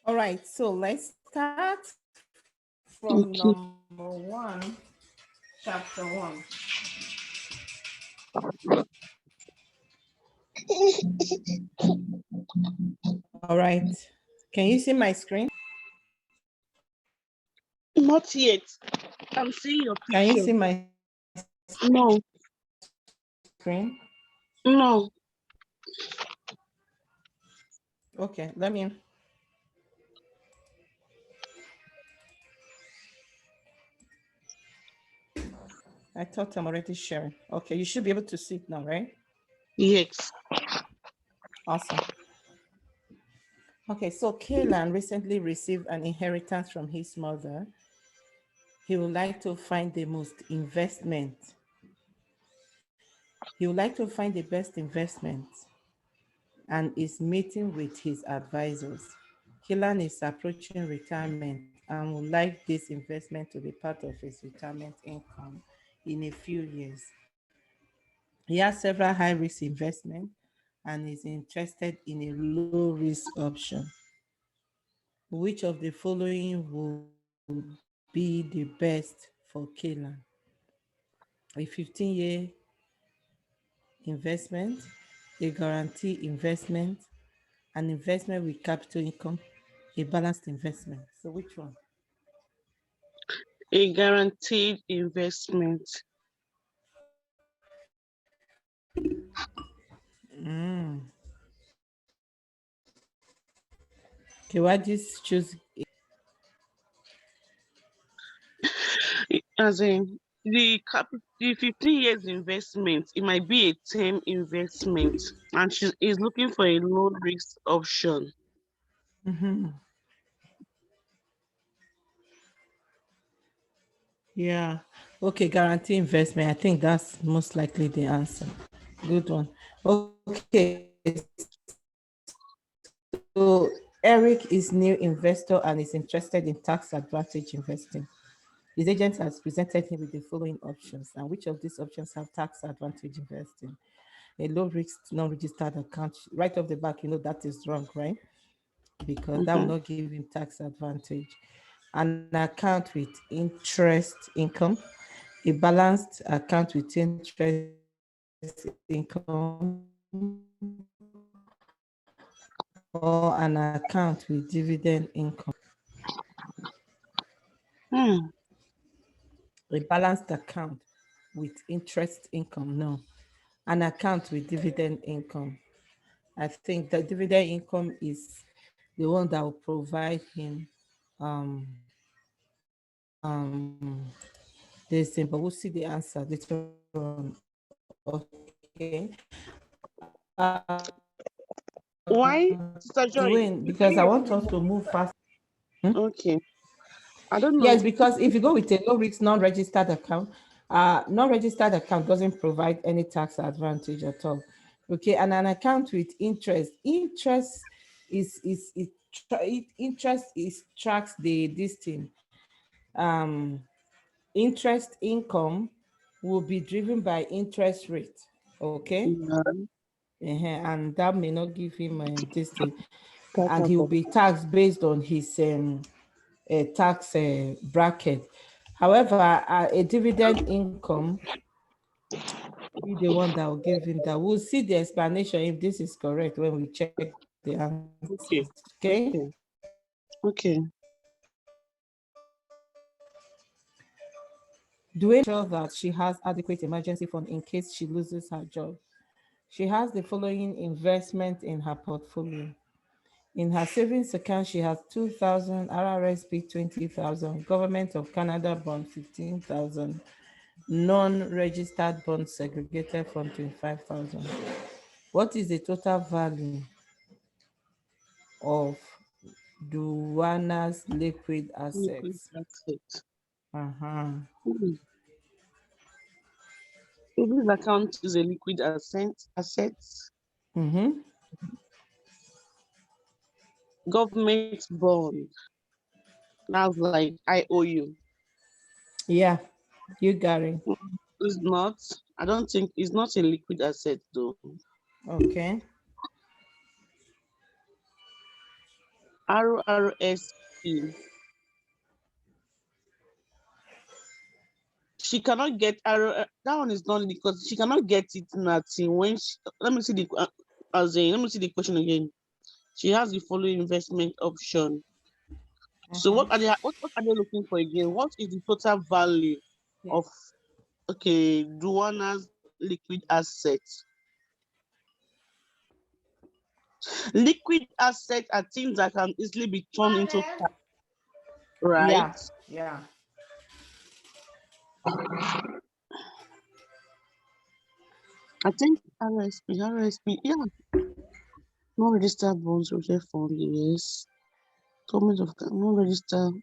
All right, so let's start from Okay. number 1, chapter 1. All right, can you see my screen? Not yet. I'm seeing your Can you picture. see my No, screen? no. Okay, let me. I thought I'm already sharing. Okay, you should be able to see it now, right? Yes. Awesome. Okay, so Kaylan recently received an inheritance from his mother. He would like to find the most investment. He would like to find the best investment and is meeting with his advisors. Kaylan is approaching retirement and would like this investment to be part of his retirement income in a few years. He has several high-risk investments and is interested in a low-risk option. Which of the following will be the best for Kaylan? A 15-year investment, a guarantee investment, an investment with capital income, a balanced investment. So which one? A guaranteed investment. Okay, why did you choose? As in the 15 years investment, it might be a term investment, and she is looking for a low risk option. Yeah. Okay, guarantee investment. I think that's most likely the answer. Good one. Okay. So Eric is new investor and is interested in tax advantage investing. His agent has presented him with the following options. And which of these options have tax advantage investing? A low risk non-registered account. Right off the back, you know that is wrong, right? Because that will Mhm. not give him tax advantage. An account with interest income, a balanced account with interest income, or an account with dividend income. Hmm. A balanced account with interest income, no. An account with dividend income. I think the dividend income is the one that will provide him this thing, but we'll see the answer later on. Okay. Why, Sister Doing Joy? because I You want say us you're to saying move fast. okay. I don't Yes, know. because if you go with a low risk non-registered account, non-registered account doesn't provide any tax advantage at all. Okay, and an account with interest interest is tracks the this thing. Um, Interest income will be driven by interest rate. Okay, Yeah. and that may not give him this thing, Tax and he will be advantage. taxed based on his tax bracket. However, a dividend income will be the one that will give him that. We'll see the explanation if this is correct when we check the answers. Okay. Okay. Okay. Okay. Dwayne sure that she has adequate emergency fund in case she loses her job. She has the following investment in her portfolio. In her savings account, she has 2,000, RRSP 20,000, Government of Canada bond 15,000, non-registered bond segregated fund 25,000. What is the total value of Duana's liquid Liquid assets? asset. Uh-huh. Hmm. So this account is a liquid asset. Mm-hmm. Government bond. That's like IOU. Yeah, you got it. It's not. I don't think it's not a liquid asset though. Okay. RRSP. She cannot get that one is not because she cannot get it nothing when she, let me see the let me see the question again. She has the following investment option. So what are they looking for again? What is the total value Yeah. of okay Duana's liquid assets? Liquid assets are things that can easily be turned into cash, right? Yeah. Yeah. I think RSP, yeah, non-registered bonds reserve fund, yes. Government of non-registered.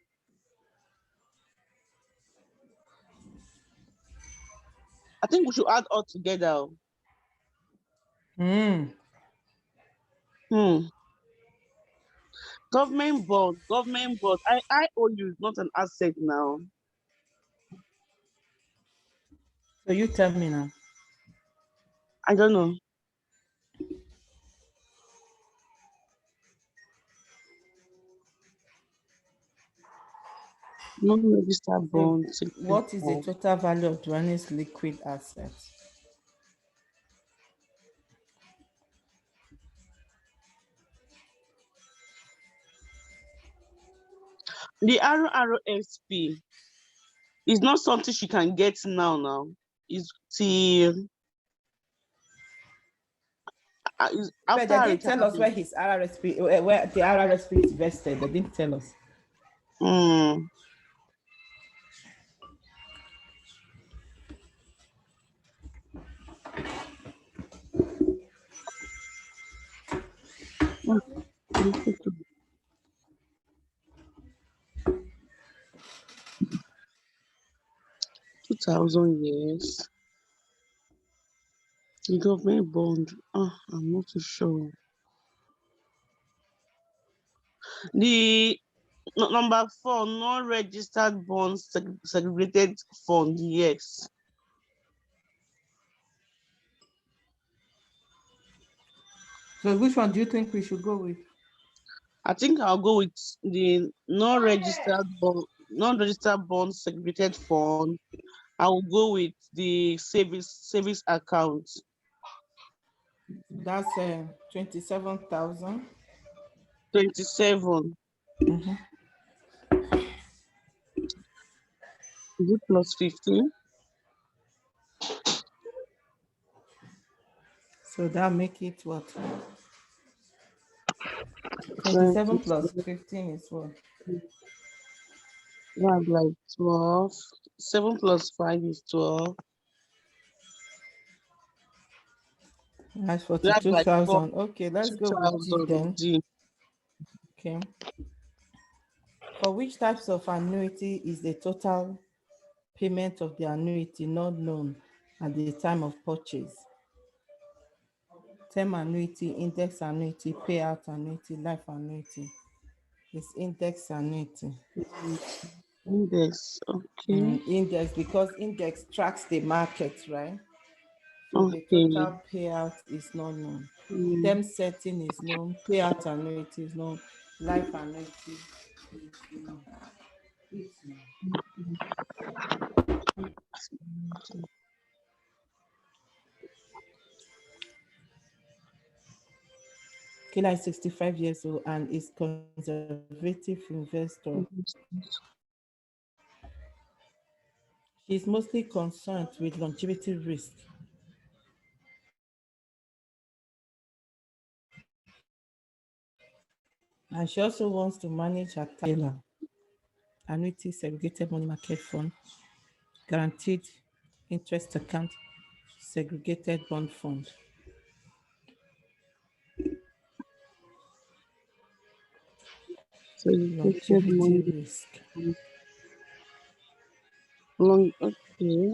I think we should add all together. Mm. Hmm. Government bond. I owe you is not an asset now. So you tell me now. I don't know. Non-registered So bond. what is the total value of Duane's liquid assets? The RRSP is not something she can get now. Now is till is But after they her didn't tell us where retirement. his RRSP, where the RRSP is vested. They didn't tell us. Hmm. 2,000 years. The government bond. I'm not too sure. The number 4, non-registered bonds segregated fund. Yes, So which one do you think we should go with? I think I'll go with the non-registered bond segregated fund. I will go with the savings account. That's 27,000. 27. Mm-hmm. Is it plus 15? So that make it what? 27 plus 27. 15 is what? That's like 12. 7 plus 5 is 12. That's That's like 42,000. Okay, let's go with D 2,000 then. D. Okay. For which types of annuity is the total payment of the annuity not known at the time of purchase? Term annuity, index annuity, payout annuity, life annuity. It's index annuity. Mm, Index. Okay. Index, because index tracks the market, right? So the Okay. total payout is not known. Mm, Term setting is known, payout annuity is known, life annuity is known. Kila is 65 years old and is conservative investor. She is mostly concerned with longevity risk. And she also wants to manage her tailor, annuity, segregated money market fund, guaranteed interest account, segregated bond fund, Segregated longevity money. risk. Long. Okay.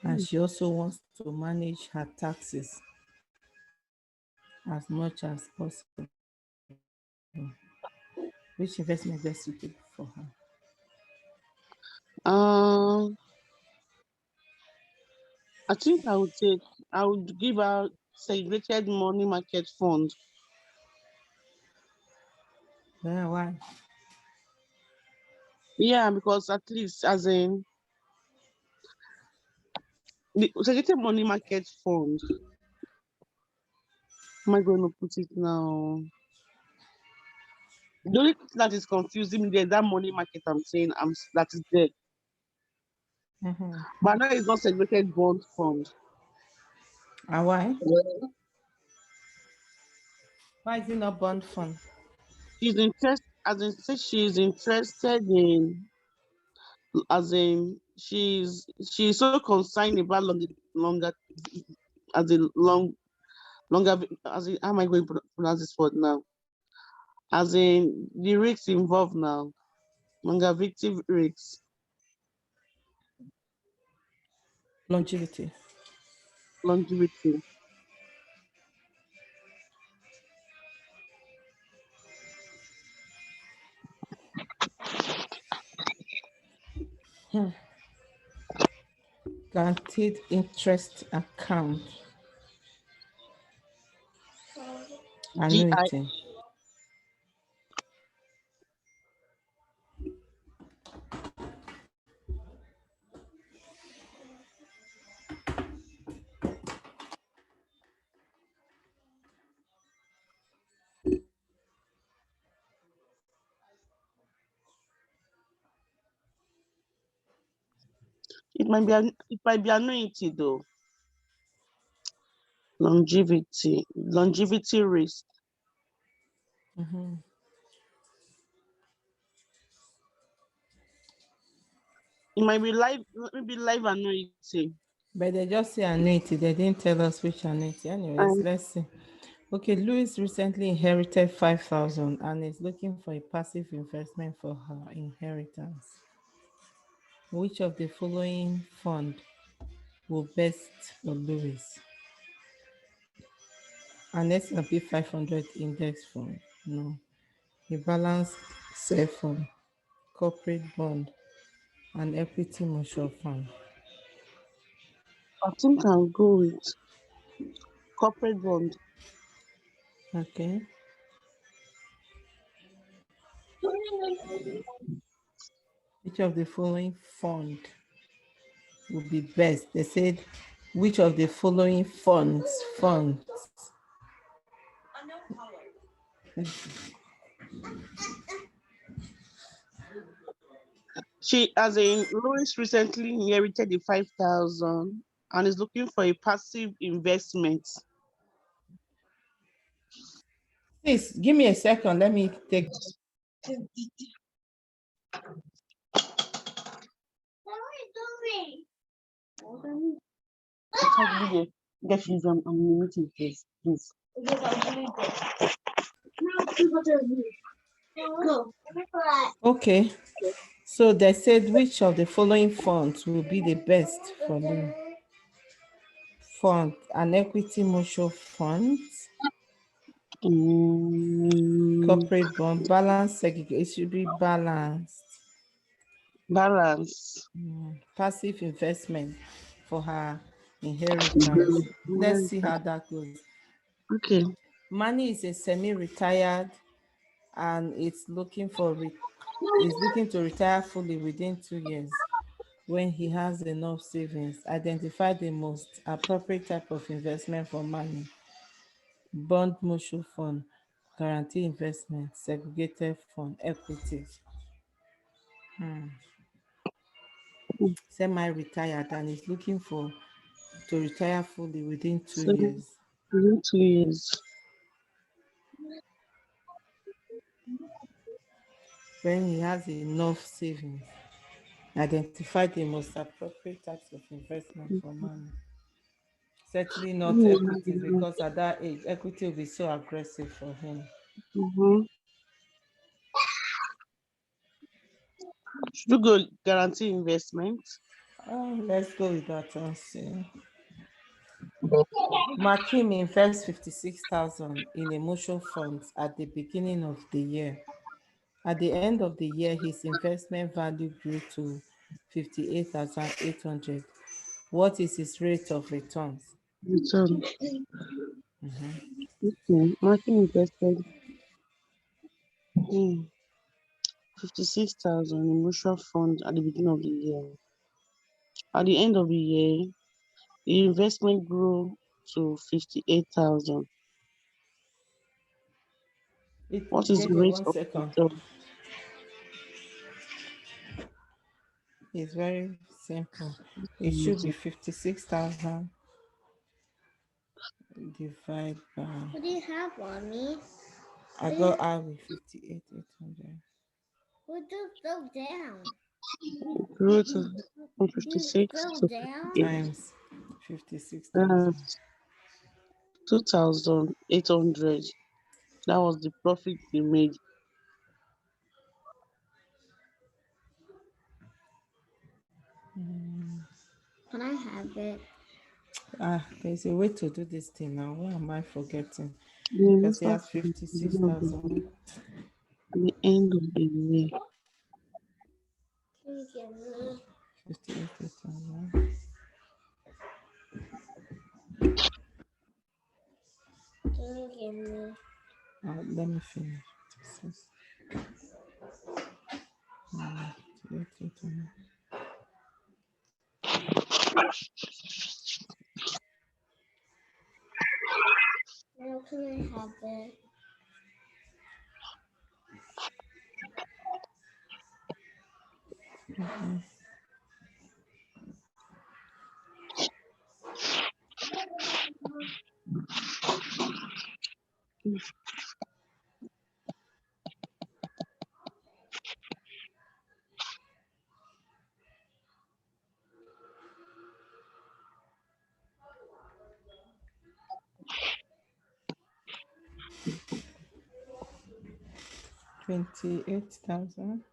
And she also wants to manage her taxes as much as possible. Which investment is best suited for her? Uh, I think I would give her segregated money market fund. Yeah, why? Yeah, because at least as in the segregated money market fund. Am I going to put it now? The only thing that is confusing me there is that money market I'm saying that is there. Mm-hmm. But now it's not segregated bond fund. And why? Well, Why is it not bond fund? she's interested as in say she's interested in as in she's so concerned about longer as in longer as in how am I going to pronounce this word now? As in the risks involved now, longevity risks, Longevity. longevity. Hmm. Guaranteed interest account. GI. Annuity. It might be annuity though. Longevity risk. Mm-hmm. It might be live annuity. But they just say annuity. They didn't tell us which annuity. Anyways, And let's see. Okay, Louis recently inherited 5,000 and is looking for a passive investment for her inheritance. Which of the following fund will best for Louis? An S&P 500 index fund? No. A balanced safe fund, corporate bond, an equity mutual fund. I think I'll go with corporate bond. Okay. Which of the following fund would be best? They said, which of the following funds? She, as in Louis recently inherited the 5,000 and is looking for a passive investment. Please give me a second. Let me take. Get she's on the meeting, please. Okay. So they said, which of the following funds will be the best for the fund? An equity mutual fund, Mm, corporate bond, balance segregate. It should be balanced. balance. Passive investment for her inheritance. Let's see how that goes. Okay. Manny is a semi-retired and is looking to retire fully within 2 years. When he has enough savings, identify the most appropriate type of investment for money: bond mutual fund, guarantee investment, segregated fund, equities. Semi-retired and is looking for to retire fully within two So years. within 2 years. When he has enough savings, identify the most appropriate types of investment for money. Certainly not equities, because at that age, equity will be so aggressive for him. Mm-hmm. Should we go guarantee investment? Let's go with that and see. Makim invests 56,000 in a mutual funds at the beginning of the year. At the end of the year, his investment value grew to 58,800. What is his rate of returns? Return. Okay. Marking invested Hmm. 56,000 in mutual fund at the beginning of the year. At the end of the year, the investment grew to 58,000. What is the JJ, rate one of second. return? It's very simple. It should be 56,000 divided by. What do you have, Mommy? I got out with 58,800 What do go down? Grew to from You 56 go to down? 58. times 56,000. That's 2,800. That was the profit they made. Can I have it? There's a way to do this thing now. Why am I forgetting? The Because he mutual has fund at the beginning of the 56,000. year, at the end of the year. Can you give me? 58,800. Can you give me? Let me finish. 56, 58,800. No, can I have it? Mm. 28,000.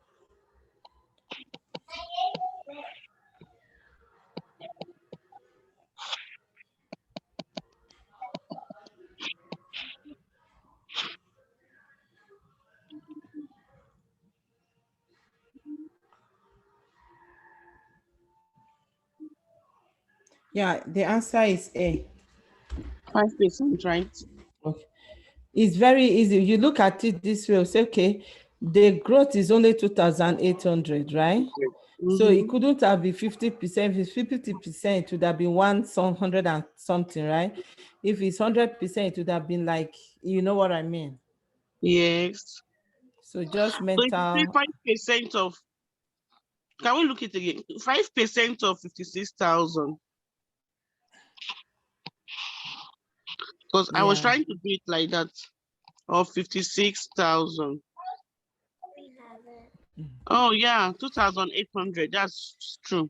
Yeah, the answer is A. 5%, right? Okay. It's very easy. You look at it this way, say, okay, the growth is only 2,800, right? So it Mm-hmm. couldn't have been 50%. If it's 50%, it would have been some hundred and something, right? If it's 100%, it would have been like, you know what I mean? Yes. So just So if you say mental, 5% of, can we look at it again? 5% of 56,000. Because I was yeah. trying to do it like that. Of 56,000. We have it. Oh yeah, 2,800. That's true.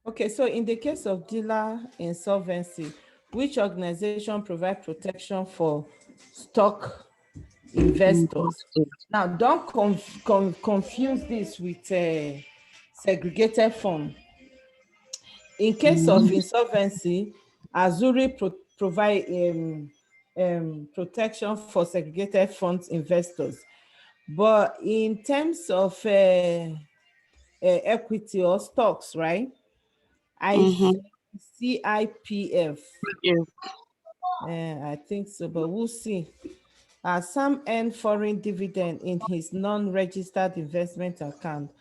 Okay, so in the case of dealer insolvency, which organization provide protection for stock investors? Now, don't confuse this with segregated fund. In case of Mhm. insolvency, Azuri provide protection for segregated funds investors. But in terms of equity or stocks, right? I Mm-hmm. see CIPF. Yeah. I think so, but we'll see. Sam earned foreign dividend in his non-registered investment account.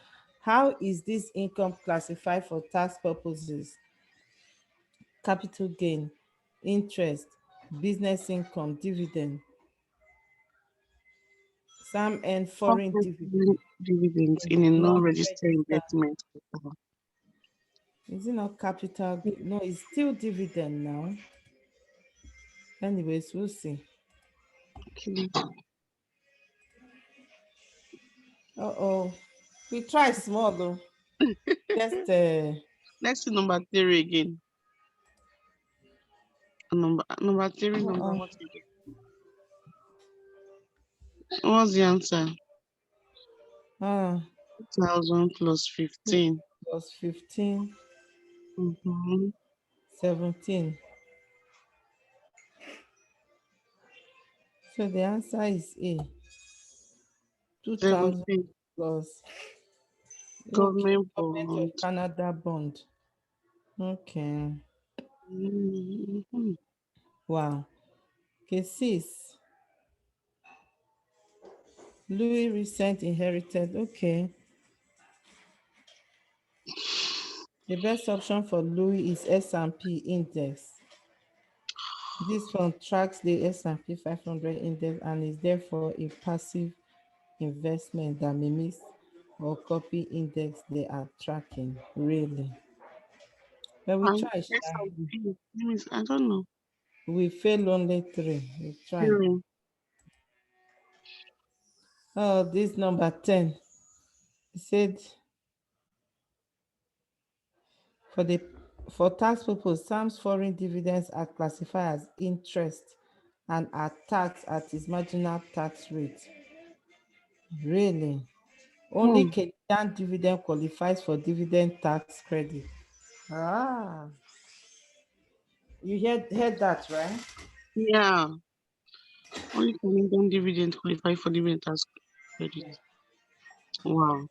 How is this income classified for tax purposes? Capital gain, interest, business income, dividend. Sam earned foreign Corporate dividend dividends in in his a non-registered non-registered. investment. Is it not capital? No, it's still dividend now. Anyways, we'll see. Okay. Uh-oh. We try small though. Just Let's see number three again. Number three, number uh-uh. what again? What's the answer? uh, 2,000 plus 15. plus 15, Mm-hmm. 17. So the answer is A. 2,000 17. plus. Okay, Government Government of bond. Canada bond. Okay. Mm-hmm. Wow. Okay, sis. Louis recent inherited. Okay. The best option for Louis is S&P index. This one tracks the S&P 500 index and is therefore a passive investment that mimics or copy index they are tracking. Really. But we And try, Sha. S&P, I don't know. We fail only three. We try. Really? Oh, this number 10. It said for the for tax purpose, Sam's foreign dividends are classified as interest and are taxed at its marginal tax rate. Really? Only Hmm. Kenyan dividend qualifies for dividend tax credit. Ah, you heard that, right? Yeah. Only Canadian dividend qualify for dividend tax credit. Wow.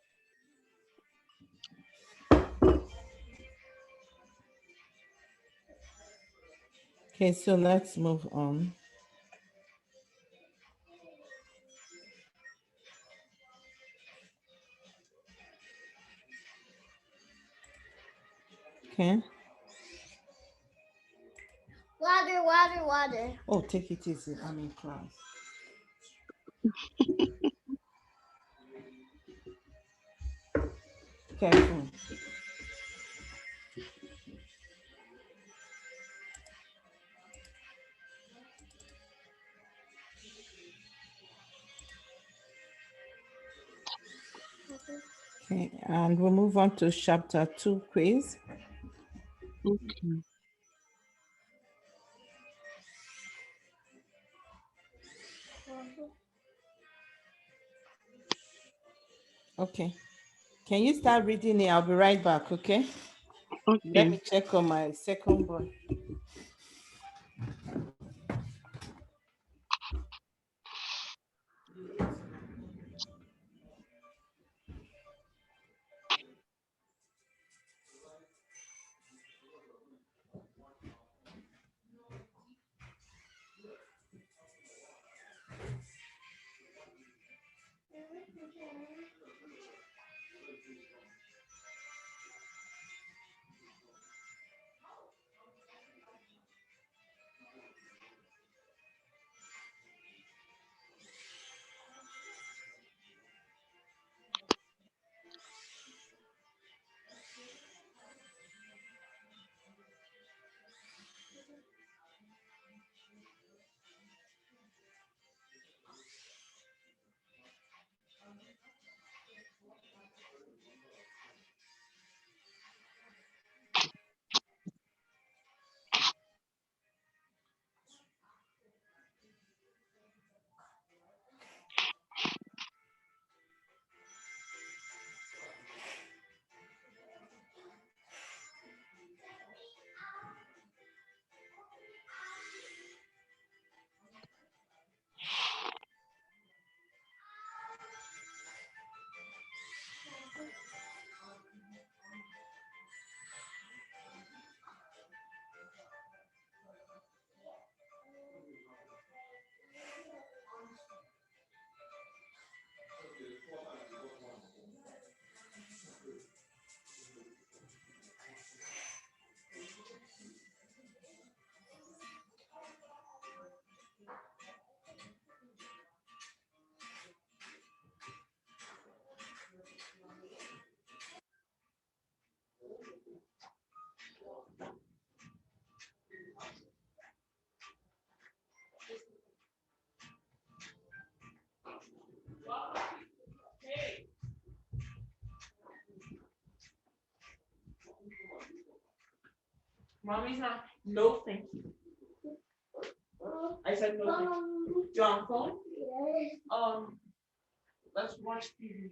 Okay, so let's move on. Okay. Water, water, water. Oh, take it easy. I'm in class. Careful. Okay, and we'll move on to chapter 2 quiz. Okay. Okay. Can you start reading it? I'll be right back, okay? Let Okay. me check on my second boy. Mommy's not. No, thank you. I said no. Thank you. You're on phone? Yes. Let's watch TV.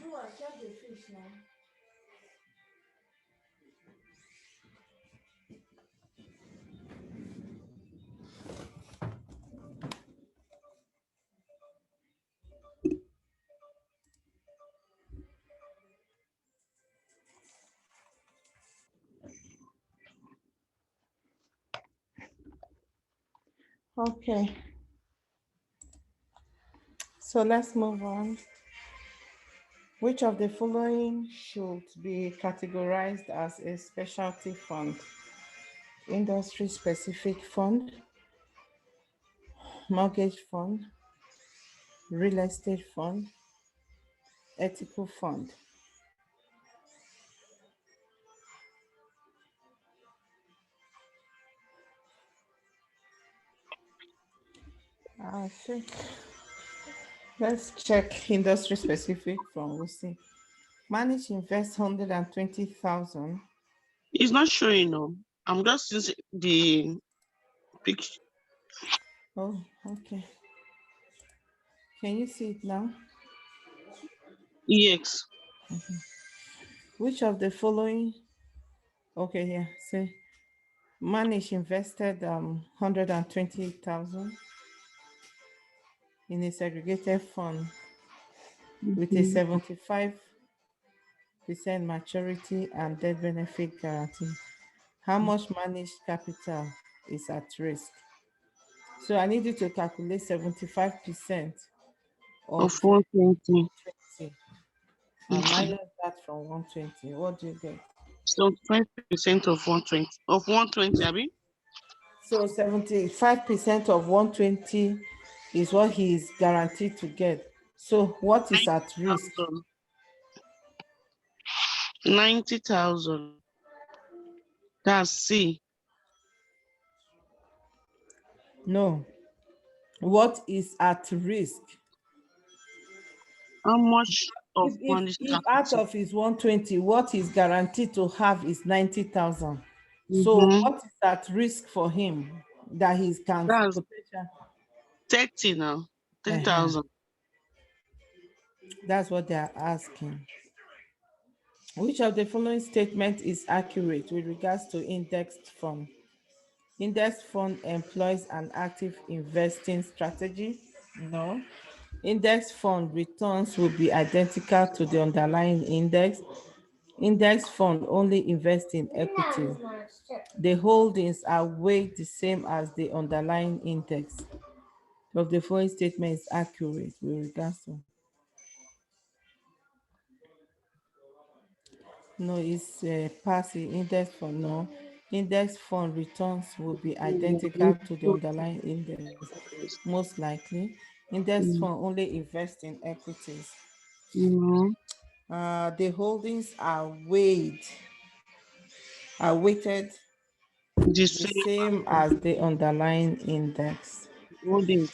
Do I catch the fish now? Okay, so let's move on. Which of the following should be categorized as a specialty fund? Industry specific fund, mortgage fund, real estate fund, ethical fund. I think let's check industry specific fund. We'll see. Manage invest 120,000. It's not showing no. I'm just using the picture. Oh, okay. Can you see it now? EX. Which of the following? Okay, yeah. See, Manage invested 120,000 in a segregated fund with a Mm-hmm. 75% maturity and death benefit guarantee. How much managed capital is at risk? So I need you to calculate 75% of Of 120. 120 and Okay. minus that from 120. What do you get? So 5% of 120. Of 120, Abby? So 75% of 120 is what he is guaranteed to get. So what is at risk? 90,000. 90,000. That's C. No. What is at risk? How much of If if managed if out capital? of his 120, what is guaranteed to have is 90,000. So Mm-hmm. what is at risk for him that he can That's potential? 30 now. Uh-huh. 30,000. That's what they are asking. Which of the following statement is accurate with regards to indexed fund? Index fund employs an active investing strategy? No. Index fund returns will be identical to the underlying index. Index fund only invest in equities. The holdings are weighed the same as the underlying index. Of the following statement is accurate with regards to. No, it's passive index fund. No, index fund returns will be identical to the underlying index, most likely. Index fund only invest in equities. Mm-hmm. The holdings are weighted The the same same as the underlying index. holdings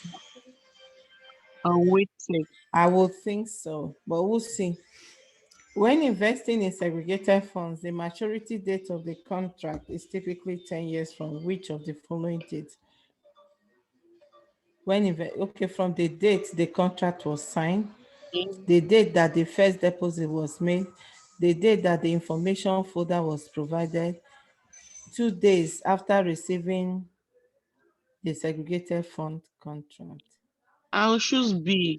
are weighted. I would think so, but we'll see. When investing in segregated funds, the maturity date of the contract is typically 10 years from which of the following dates? Okay, from the date the contract was signed, the date that the first deposit was made, the date that the information folder was provided, 2 days after receiving the segregated fund contract. I'll choose B.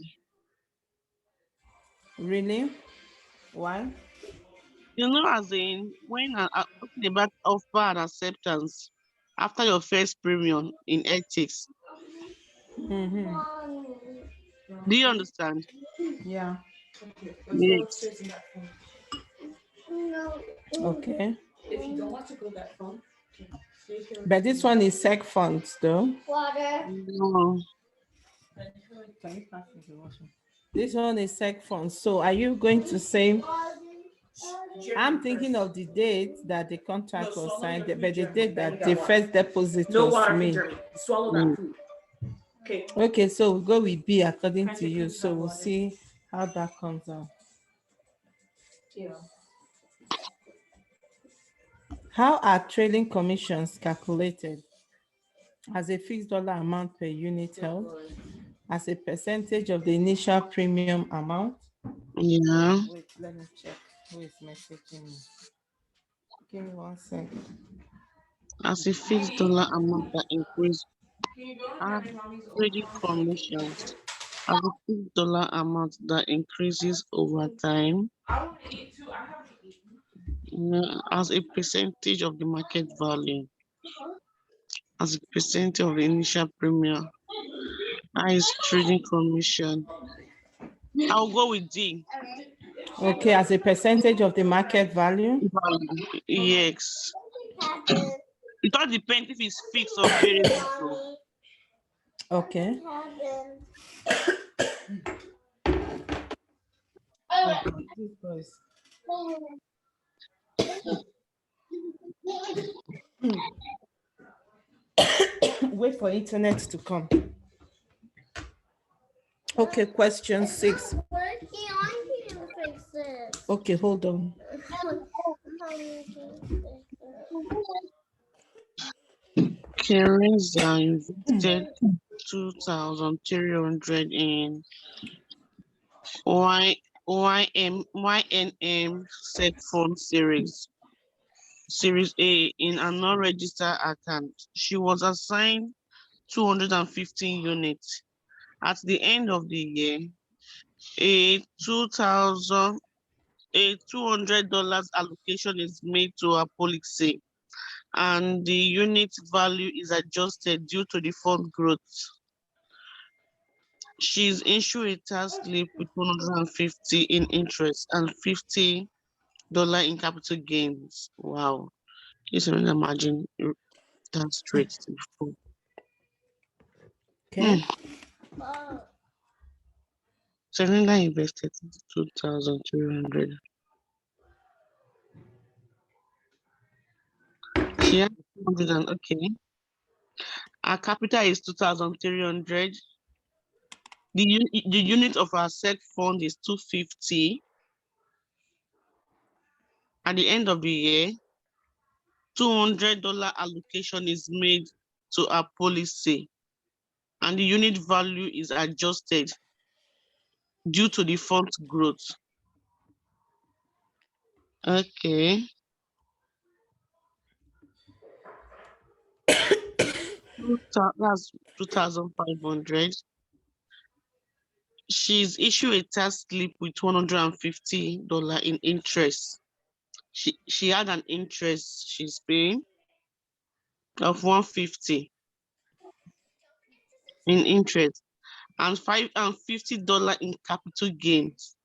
Really? Why? You know, as in when talking about offer and acceptance after your first premium in ethics. Do you understand? Yeah. Let's go Yes. straight to that phone. Okay. If you don't want to go that phone. But this one is sec funds though. Water. No. Can you pass me the washing? This one is sec funds. So are you going to say I'm thinking of the date that the contract was signed, but the date that the first deposit was made. Swallow Mm. that food. Okay, so we'll go with B according to you. So we'll see how that comes out. How are trailing commissions calculated? As a fixed dollar amount per unit held, as a percentage of the initial premium amount. Yeah. Wait, let me check who is messaging me. Give me 1 second. As a fixed dollar amount that increase trading commissions. As a fixed dollar amount that increases over time. As a percentage of the market value. as a percentage of the initial premium. Highest trading commission. I'll go with D. Okay, as a percentage of the market value. Yes. It all depends if it's fixed or variable. Okay. Wait for internet to come. Okay, question 6. Okay, hold on. Kenza invested 2,300 in YNM Segfund Series A in a non-registered account. She was assigned 215 units. At the end of the year, a $200 allocation is made to a policy, and the unit value is adjusted due to the fund growth. She's issued a tax slip with 150 in interest and $50 in capital gains. Wow. Just imagine tax rates before. Okay. Serena invested 2,300. She has 200 and okay. Our capital is 2,300. The unit of our seg fund is 250. At the end of the year, $200 allocation is made to our policy, and the unit value is adjusted due to the fund's growth. Okay. That's 2,500. She's issued a tax slip with $150 in interest. She had an interest she's paying of $150 in interest and $50 in capital gains.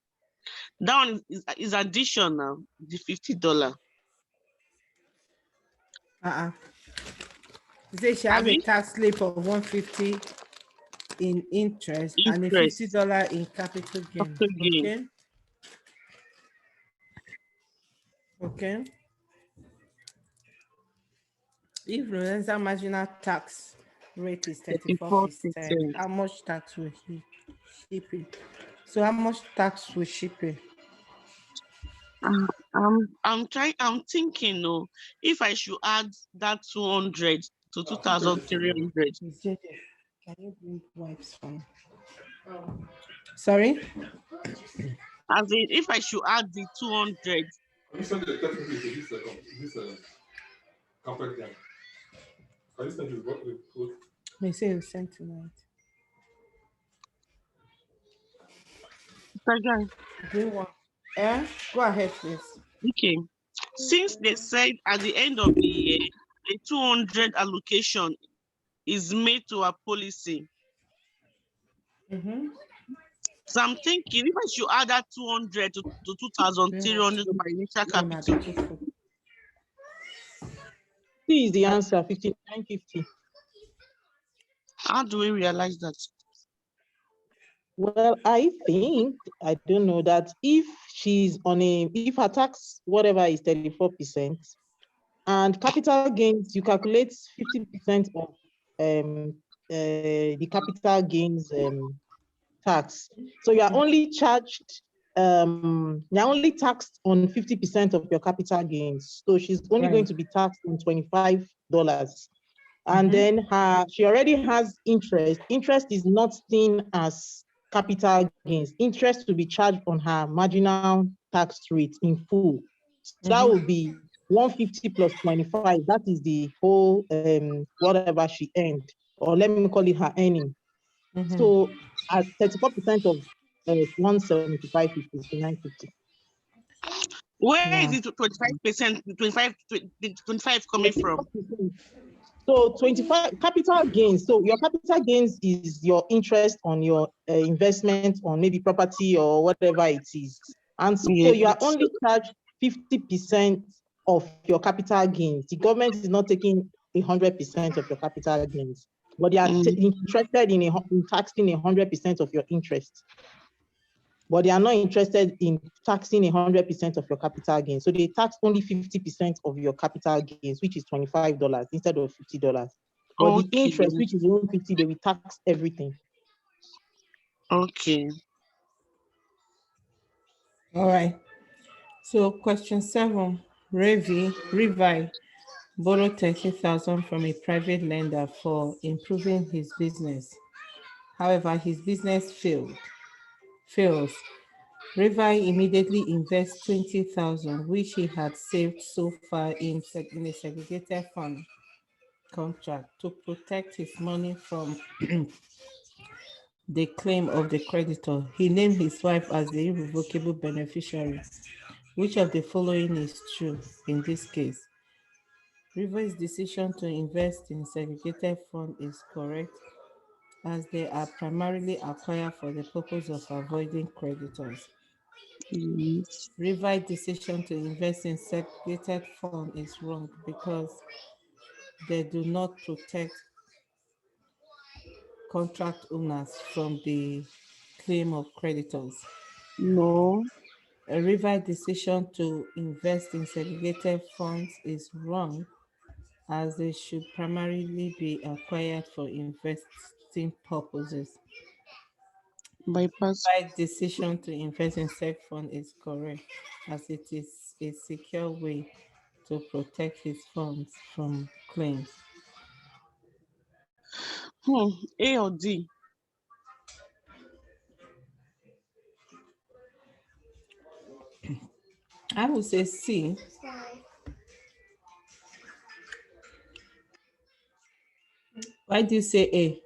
That one is additional, the $50. You say she has a tax slip of 150 in interest and a $50 in capital gain. Okay. Okay. If Lorenza marginal tax rate is 34%, how much tax will she pay? So how much tax will she pay? I'm thinking, no, if I should add that 200 to 2,300. Can you bring wipes from? Sorry? As in, if I should add the 200. You send the this carpet guy. Can you send what? They say you sent tonight. Bring one. Go ahead, please. Okay. Since they said at the end of the year, the 200 allocation is made to a policy. So I'm thinking if I should add that 200 to 2,300 of my initial capital. C is the answer, 5950. How do we realize that? Well, I think, I don't know, that if she's on if her tax, whatever is 34%, and capital gains, you calculate 50% of the capital gains tax. So you are only charged, you're only taxed on 50% of your capital gains. So she's only going to be taxed on $25. And then she already has interest. Interest is not seen as capital gains. Interest will be charged on her marginal tax rate in full. So that will be 150 plus 25. That is the whole whatever she earned, or let me call it her earning. So at 34% of 175 is 5950. Where is it 25%, 25 coming from? So 25 capital gains. So your capital gains is your interest on your investment on maybe property or whatever it is. And so you are Yes. only charged 50% of your capital gains. The government is not taking 100% of your capital gains, but they are interested in taxing 100% of your interest. But they are not interested in taxing 100% of your capital gains. So they tax only 50% of your capital gains, which is $25 instead of $50. But the Okay. interest, which is 150, they will tax everything. Okay. All right. So question 7, Revi borrowed 30,000 from a private lender for improving his business. However, his business fails. Revi immediately invests 20,000, which he had saved so far in a segregated fund contract to protect his money from the claim of the creditor. He named his wife as the irrevocable beneficiary. Which of the following is true in this case? River's decision to invest in segregated fund is correct as they are primarily acquired for the purpose of avoiding creditors. Yes. River's decision to invest in segregated fund is wrong because they do not protect contract owners from the claim of creditors. No. A river decision to invest in segregated funds is wrong as they should primarily be acquired for investing purposes. Bypass. Right decision to invest in seg fund is correct as it is a secure way to protect his funds from claims. A or D? I would say C. Why? Why do you say A?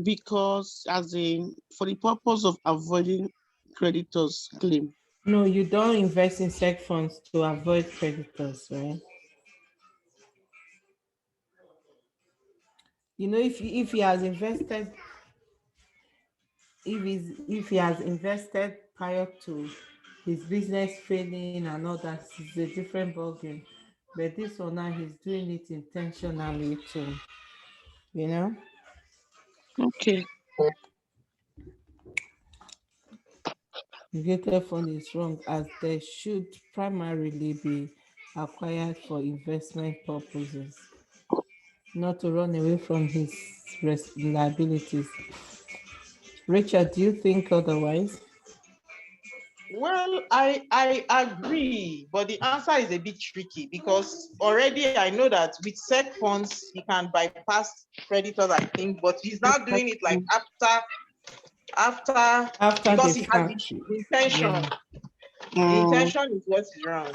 Because as in for the purpose of avoiding creditors' claim. No, you don't invest in seg funds to avoid creditors, right? If he has invested, if he has invested prior to his business failing and all that, it's a different ballgame. But this one now, he's doing it intentionally to, you know. Okay. Negated fund is wrong as they should primarily be acquired for investment purposes, not to run away from his liabilities. Rachel, do you think otherwise? Well, I agree, but the answer is a bit tricky because already I know that with sec funds you can bypass creditors, I think, but he's not doing it like After the because he has fact, the intention. yeah. The intention is what is wrong.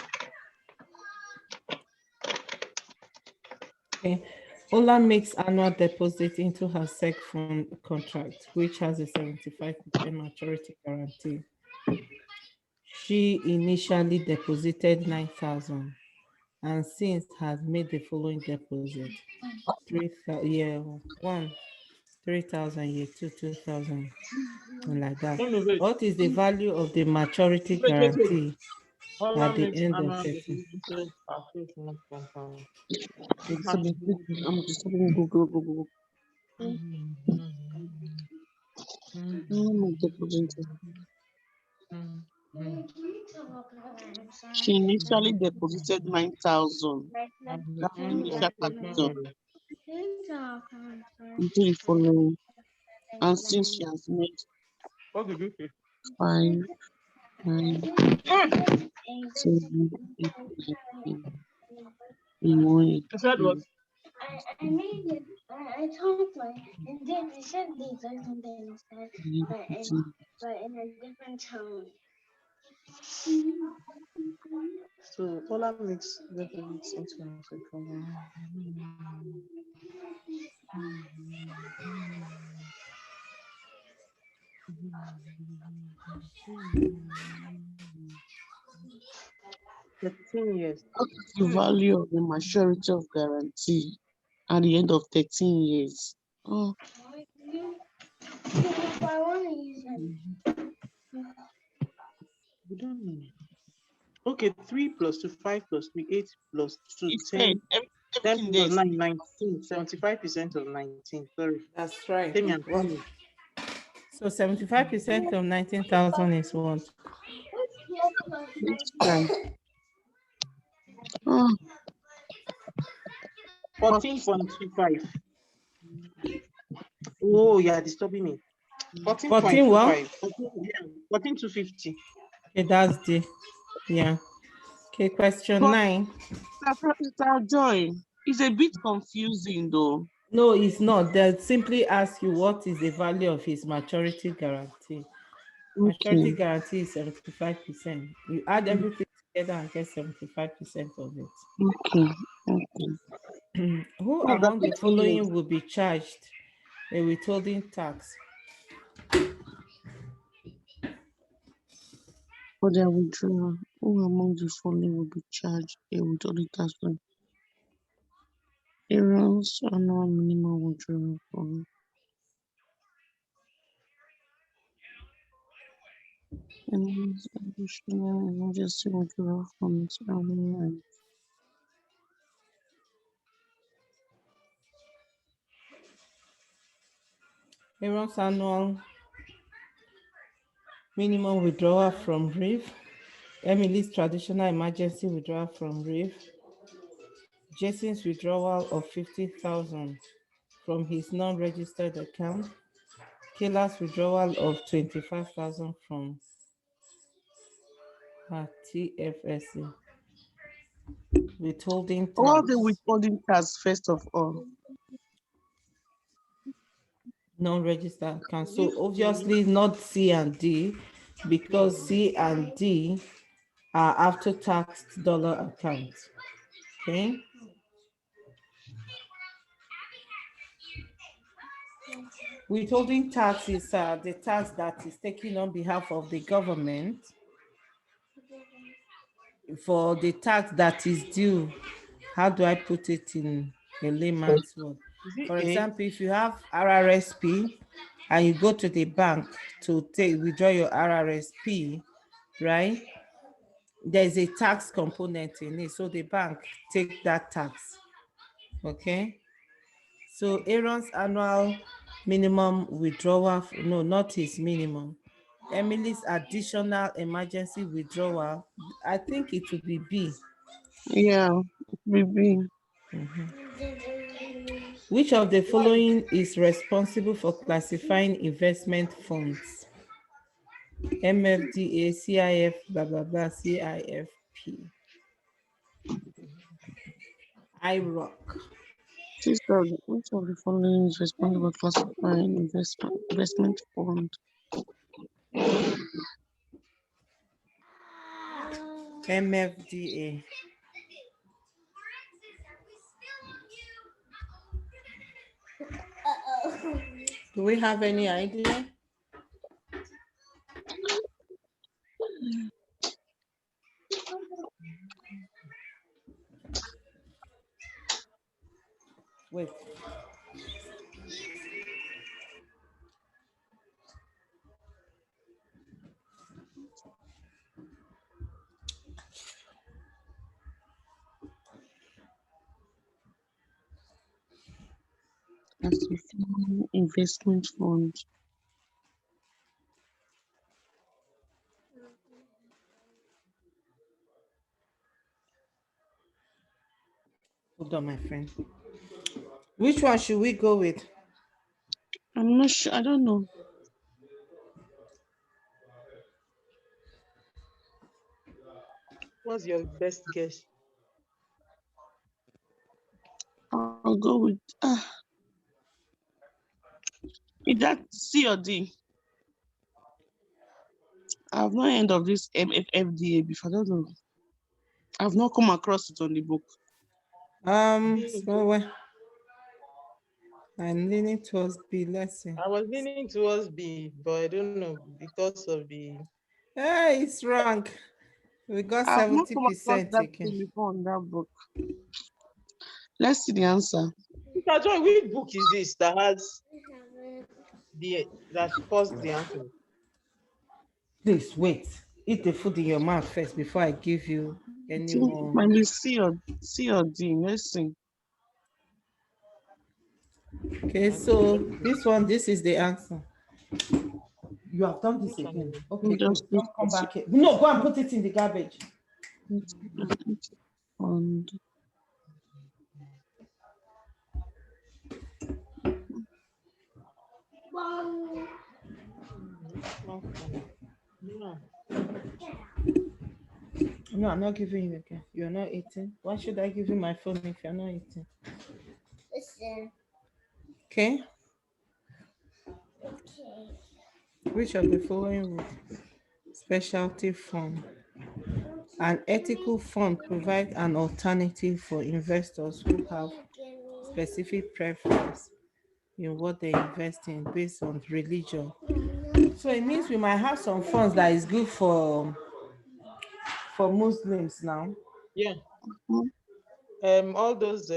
Okay. Ola makes annual deposit into her sec fund contract, which has a 75% maturity guarantee. She initially deposited 9,000 and since has made the following deposit: 3,000 year one, 3,000 year two, 2,000, and like that. No, no, wait. What is the value of the maturity Wait. guarantee at Ola the makes end of annual the term? deposit of 3,000. I'm disturbing Google. Deposit. She initially deposited 9,000. That's the initial capital into the following. And since she has made What did you say? 5, 9, 7, 8, 9, 10 in 1 year. You said what? I made it. I told my, and then I said the exact same thing instead, but in a different tone. So Ola makes deposits into my second. 13 years. What is the value of the maturity of guarantee at the end of 13 years? Oh, If I want to use it. We don't know. Okay, 3 plus 2, 5 plus 3, 8 plus 2, it 10. said 10 everything there plus is 9, 19. 75% of 19. Sorry. That's right. Tell me I'm What? finished. So 75% of 19,000 is what? What's 12 plus this time. Oh, but 14.25. Oh, yeah, disturbing me. 14 what? 14.25. 14, yeah, 14 to 50. Okay, that's the, yeah. Okay, question but 9. Sister Joy, it's a bit confusing though. No, it's not. They'll simply ask you what is the value of his maturity guarantee. Maturity Okay. guarantee is 75%. You add everything together and get 75% of it. Okay. Okay. Who Oh, that among the 13 years. following will be charged a withholding tax? For their withdrawal, who among the following will be charged a withholding tax on Aaron's annual minimum withdrawal from Aaron's additional emergency withdrawal from its annual and Aaron's annual minimum withdrawal from RIF, Emily's traditional emergency withdrawal from RIF, Jason's withdrawal of 50,000 from his non-registered account, Kayla's withdrawal of 25,000 from her TFSA. Withholding all the tax, withholding tax first of all. non-registered account. So obviously not C and D, because C and D are after-taxed dollar accounts. Okay. Withholding tax is the tax that is taken on behalf of the government for the tax that is due. How do I put it in a layman's word? Is it For A? example, if you have RRSP and you go to the bank to withdraw your RRSP, right? There's a tax component in it. So the bank take that tax. Okay. So Aaron's annual minimum withdrawal, no, not his minimum. Emily's additional emergency withdrawal, I think it would be B. Yeah, maybe. Which of the following is responsible for classifying investment funds? MFDA, CIF, blah, blah, blah, CIFP. IROC. Sister, which of the following is responsible for classifying investment fund? MFDA. Do we have any idea? Wait. Classifying investment fund. Hold on, my friend. Which one should we go with? I'm not sure. I don't know. What's your best guess? I'll go with is that C or D? I've not heard of this MFFDA before. I don't know. I've not come across it on the book. So I'm leaning towards B. Let's see. I was leaning towards B, but I don't know because of the. Hey, it's wrong. We got I've not come across 70% that again. thing before on that book. Let's see the answer. Mr. Joy, which book is this that has that caused the answer? Please wait. Eat the food in your mouth first before I give you any more. When you see or D, let's see. Okay, so this is the answer. You have done this again. Okay, good. Just Don't come back here. No, go and put it in the garbage. and Yeah. No, I'm not giving you again. You're not eating. Why should I give you my phone if you're not eating? Listen. Okay. Okay. Which of the following would specialty fund? An ethical fund provides an alternative for investors who have specific preference in what they invest in based on religion. So it means we might have some funds that is good for Muslims now. Yeah. All those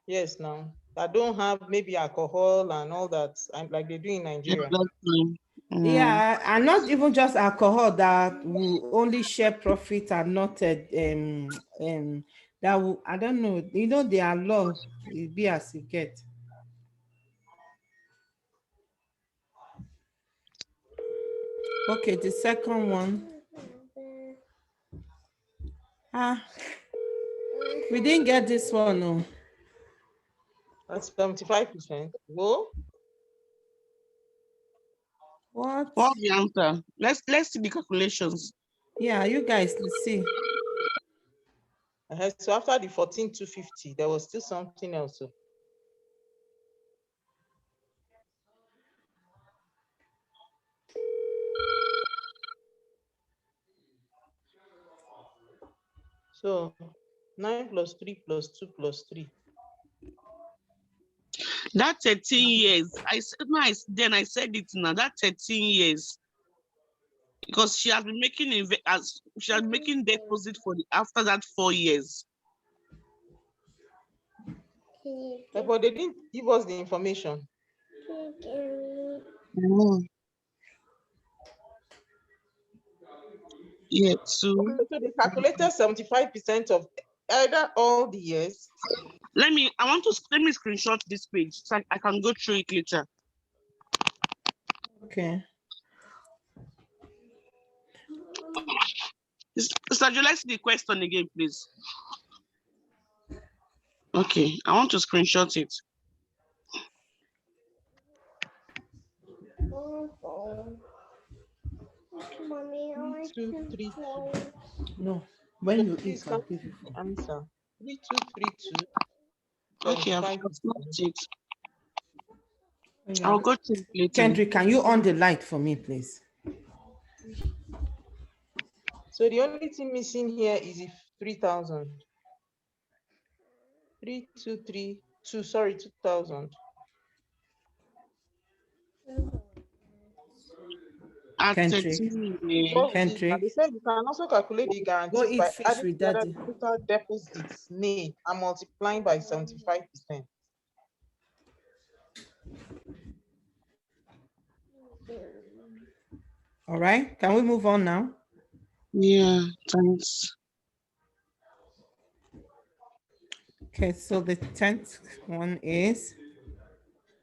yes now that don't have maybe alcohol and all that, like they do in Nigeria. exactly. Yeah, and not even just alcohol that will only share profit and not that will, I don't know, they are law, it be as you get. Okay, the second one. We didn't get this one, no. That's 75%. Whoa. What? What's the answer? Let's see the calculations. Yeah, you guys see. So after the 14,250, there was still something else. So 9 plus 3 plus 2 plus 3. That 13 years. I said it now. That 13 years. Because she has been making deposit for after that 4 years. But they didn't give us the information. Yeah, so they calculated 75% of either all the years. let me screenshot this page so I can go through it later. Okay. Mr. Joe, let's see the question again, please. Okay, I want to screenshot it. Mommy, I like 2, 3, 2. No, when you Please eat, I'll come give you phone. answer. 3, 2, 3, 2. Okay, I've 75%. screenshot it. Yeah. I'll go through it later. Kendrick, can you on the light for me, please? So the only thing missing here is if 3,000. 3, 2, 3, 2, sorry, 2,000. At Kendrick. 13 years. Kendrick. They said you can also calculate the Go guarantees eat by fish adding with together daddy. the total deposits made and multiplying by 75%. All right, can we move on now? Yeah, thanks. Okay, so the 10th one is?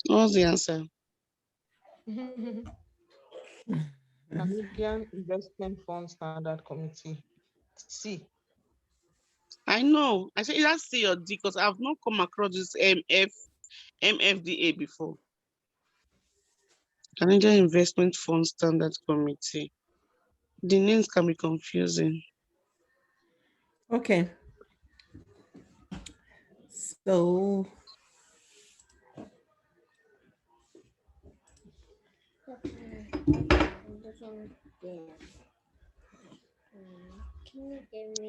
What's the answer? Canadian Investment Fund Standard Committee. C. I know. I said either C or D because I've not come across this MFDA before. Canadian Investment Fund Standard Committee. The names can be confusing. Okay. So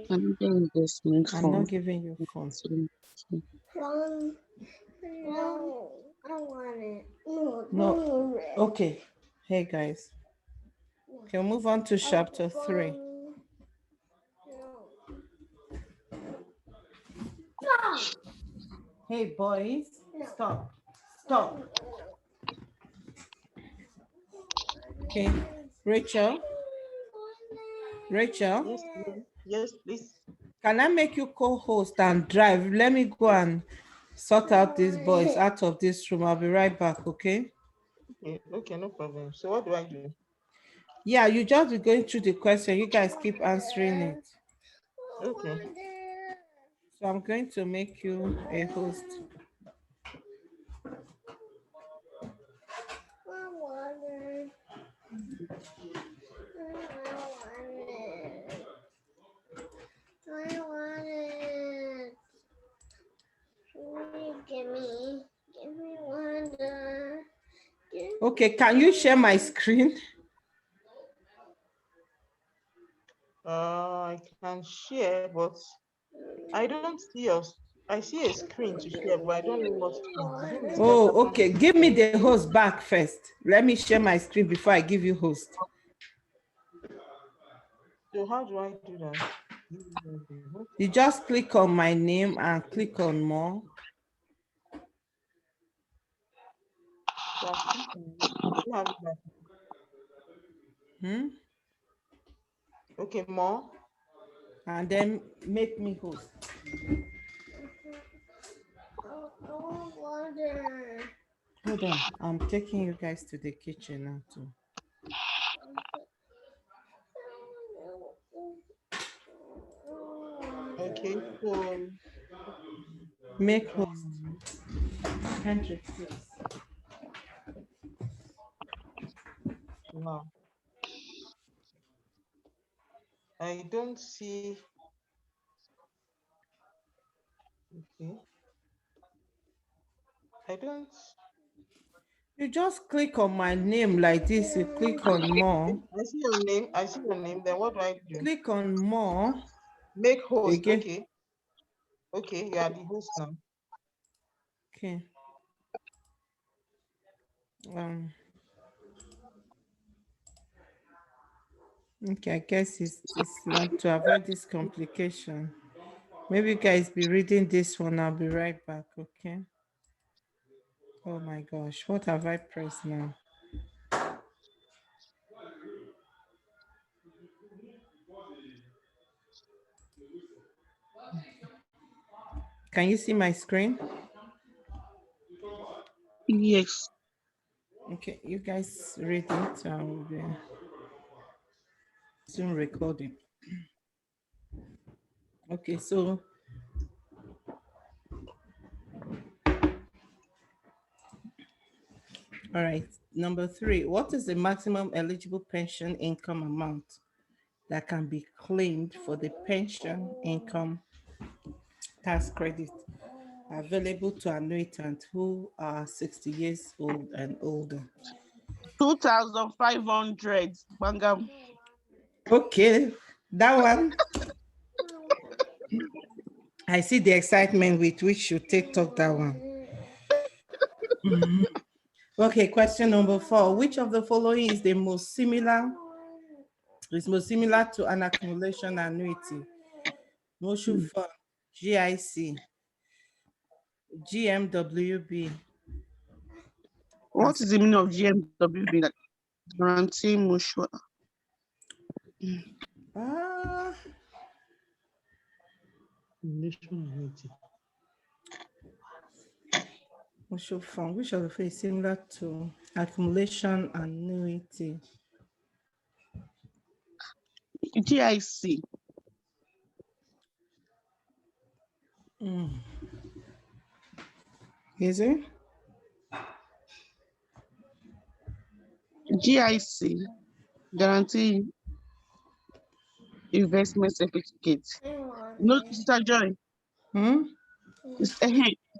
Canadian Investment I'm Fund. not giving you phone. Phone. No, I want it. No. Okay. Hey guys. Can we move on to chapter 3? Hey boys, stop. Stop. Okay. Rachel. Rachel. Yes, ma'am. Yes, please. Can I make you co-host and drive? Let me go and sort out these boys out of this room. I'll be right back, okay? Okay, no problem. So what do I do? Yeah, you just be going through the question. You guys keep answering it. Okay. So I'm going to make you a host. Give me one. Okay, can you share my screen? I can share, but I don't see your. I see a screen to share, but I don't know what screen. Is it Mr. Oh, Japan? okay. Give me the host back first. Let me share my screen before I give you host. So how do I do that? You just click on my name and click on more. So I click on it. I don't have it back. Okay, more. And then make me host. Hold on. I'm taking you guys to the kitchen now too. Okay, so Make host. Hendrik, please. now I don't see. Okay, I don't. You just click on my name like this. You click on more. I see your name. I see your name. Then what do I do? Click on more. Make host. Again. Okay. Okay, you are the host now. Okay. Okay, I guess it's not to avoid this complication. Maybe you guys be reading this one. I'll be right back, okay? Oh my gosh, what have I pressed now? Can you see my screen? Yes. Okay, you guys read it. I will be soon recording. Okay, so all right, number 3. What is the maximum eligible pension income amount that can be claimed for the pension income tax credit available to annuitants who are 60 years old and older? 2,500. Bangam. Okay, that one. I see the excitement with which you take talk that one. Okay, question number 4. Which of the following is most similar to an accumulation annuity? Motion fund, GIC, GMWB. What is the meaning of GMWB? Like guarantee mutual. Mutual fund, which of the following is similar to accumulation annuity? GIC. Is it? GIC. Guarantee investment certificate. No, Sister Joy.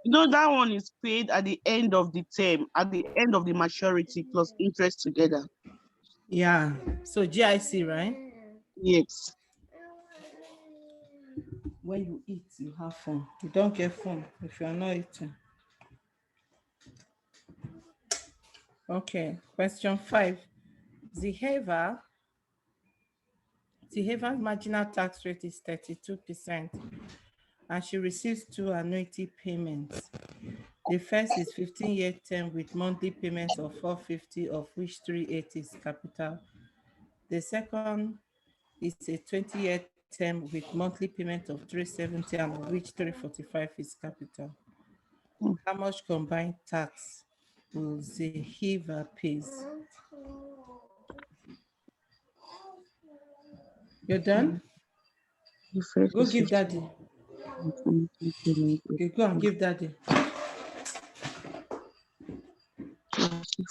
That one is paid at the end of the term, at the end of the maturity plus interest together. Yeah. So GIC, right? Yes. When you eat, you have fun. You don't get fun if you're not eating. Okay. Question 5. The Haver's marginal tax rate is 32%. and she receives two annuity payments. The first is 15-year term with monthly payments of 450, of which 380 is capital. The second is a 20-year term with monthly payment of 370, and of which 345 is capital. How much combined tax will Zehiva pays? You're done? The first Go is give 50 daddy. monthly payment of Okay, go and give daddy.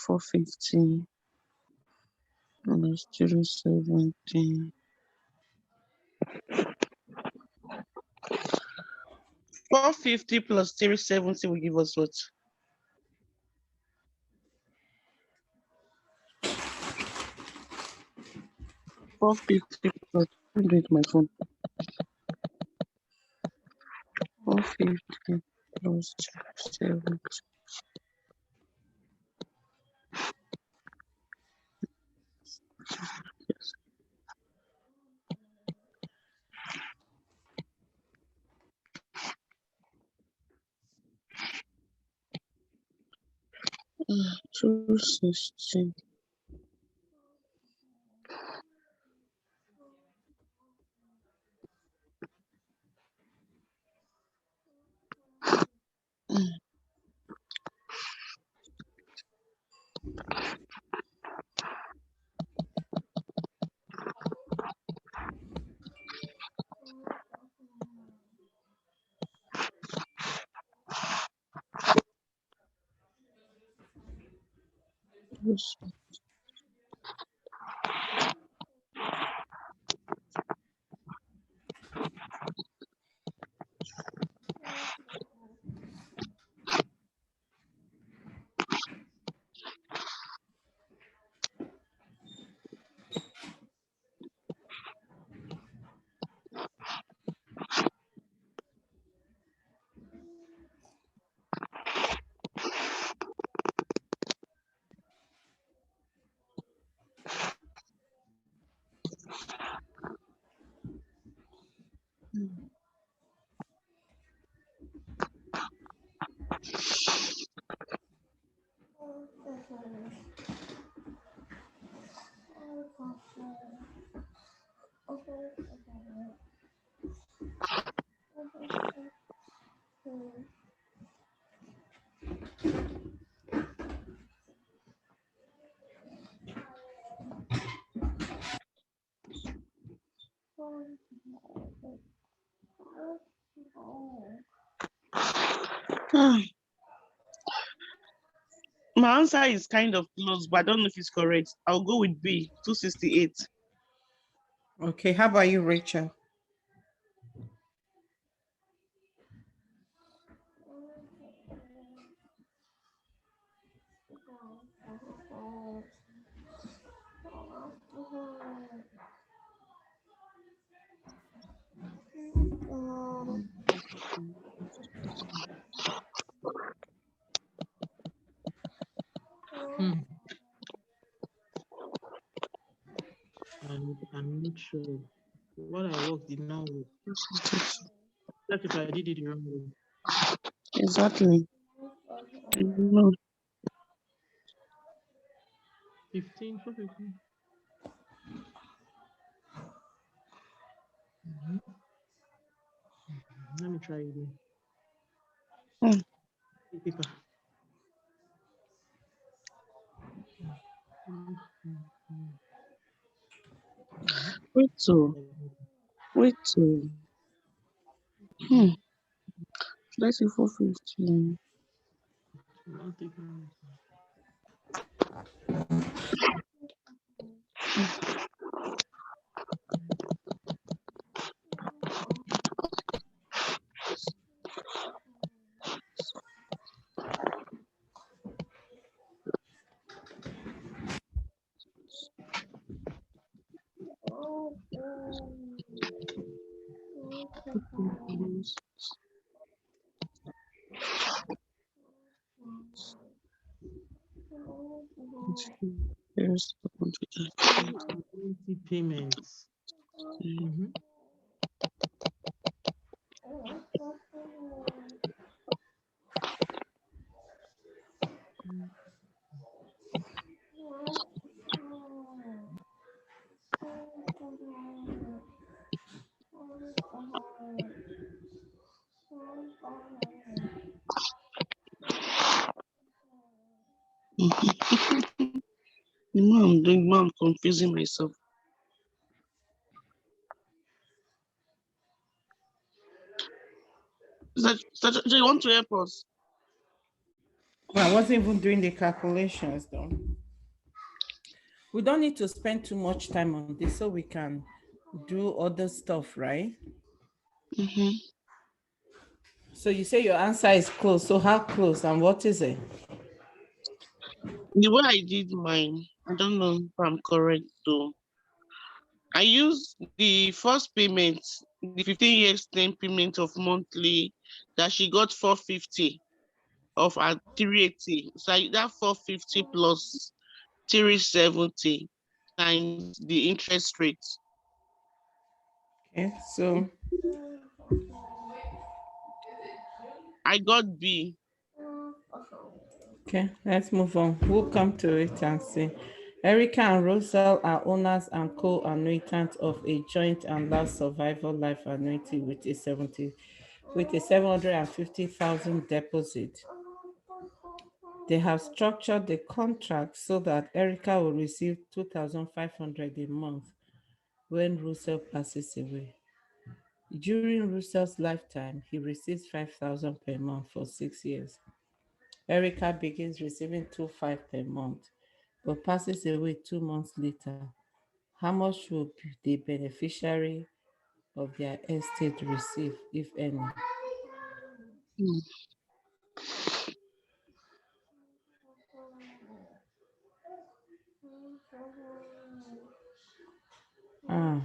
450 minus 370. 450 plus 370 will give us what? 450 plus, I'm doing it my phone. 450 plus 370. Yes. 260. Yes. My answer is kind of close, but I don't know if it's correct. I'll go with B, 268. Okay, how about you, Rachel? Hmm. I'm not sure. What I worked did not work. Except if I did it the wrong way. Exactly. No. 15 for 15. Mhm. Let me try again. Hmm. Paper. Wait to. Wait to. Should I say 450? Monthly payment. Yes. Monthly payments. Mhm. The more I'm doing, the more I'm confusing myself. So you want to help us? Well, I wasn't even doing the calculations though. We don't need to spend too much time on this so we can do other stuff, right? Mm-hmm. So you say your answer is close. So how close and what is it? The way I did mine, I don't know if I'm correct though. I used the first payment, the 15 years 10 payment of monthly that she got 450 of her 380. So that 450 plus 370 times the interest rate. Okay, so I got B. okay, let's move on. We'll come to it and see. Erica and Rosal are owners and co-annuitants of a joint and last survival life annuity with a 750,000 deposit. They have structured the contract so that Erica will receive 2,500 a month when Russell passes away. During Russell's lifetime, he receives 5,000 per month for 6 years. Erica begins receiving 2,500 per month, but passes away 2 months later. How much will the beneficiary of their estate receive, if any? Hmm. Ah,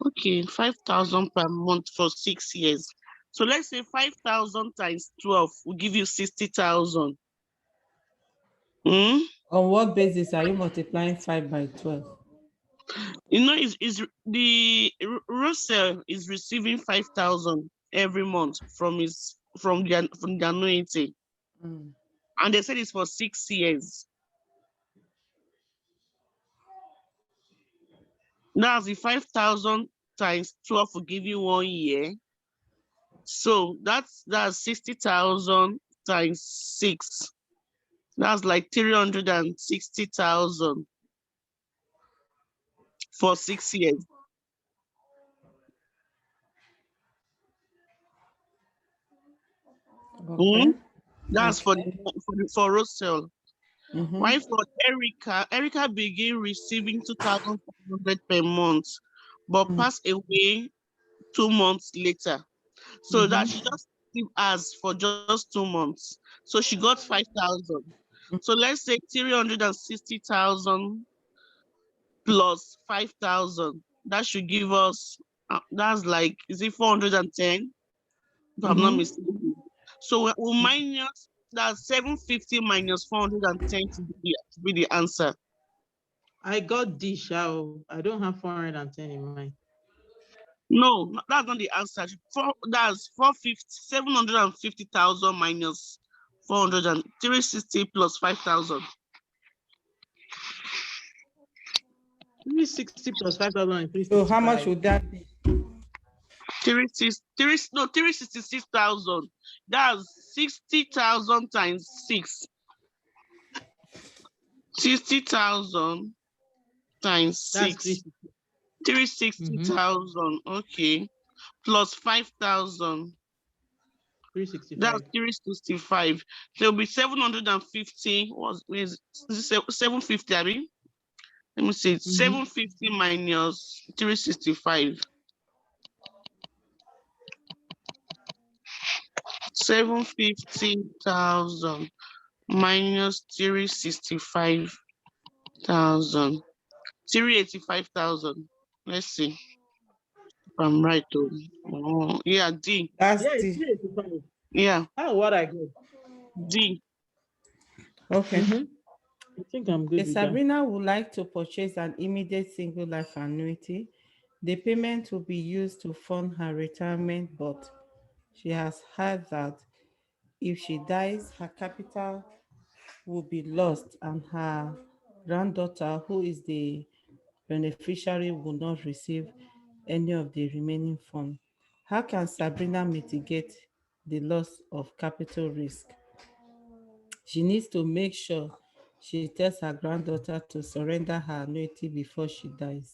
Okay, 5,000 per month for 6 years. So let's say 5,000 times 12 will give you 60,000. Hmm? on what basis are you multiplying 5 by 12? You know, Russell is receiving 5,000 every month from the annuity, Mm. and they said it's for 6 years. That's the 5,000 times 12 will give you 1 year. So that's 60,000 times 6. That's like 360,000 for 6 years. Okay. Hmm? That's Okay. for Russell. Mm-hmm. Why for Erica began receiving 2,500 per month, but passed away 2 months later. So that she just received us for just 2 months. So she got 5,000. So let's say 360,000 plus 5,000. That should give us, that's like, is it 410? If I'm not Mm-hmm. mistaken. So we'll minus that 750 minus 410 to be the answer. I got D, shall I don't have 410 in mind. No, that's not the answer. That's 450, 750,000 minus 400 and 360 plus 5,000. 360 plus 5,000 and So how much 365. would that be? 366,000. That's 60,000 times 6. 60,000 times That's 6. 360. Mm-hmm. 360,000. Okay. Plus 5,000. That's 365. 365. There'll be 750. Is it 750? I mean, let me see. Mm-hmm. 750 minus 365. 750,000 minus 365,000. 385,000. Let's see if I'm right. Oh, yeah, D. That's Yeah, it's the 385. Yeah, Oh, what I got. D. okay. Mm-hmm. I think I'm good If with that. Sabrina would like to purchase an immediate single life annuity, the payment will be used to fund her retirement, but she has heard that if she dies, her capital will be lost and her granddaughter, who is the beneficiary, will not receive any of the remaining funds. How can Sabrina mitigate the loss of capital risk. She needs to make sure she tells her granddaughter to surrender her annuity before she dies.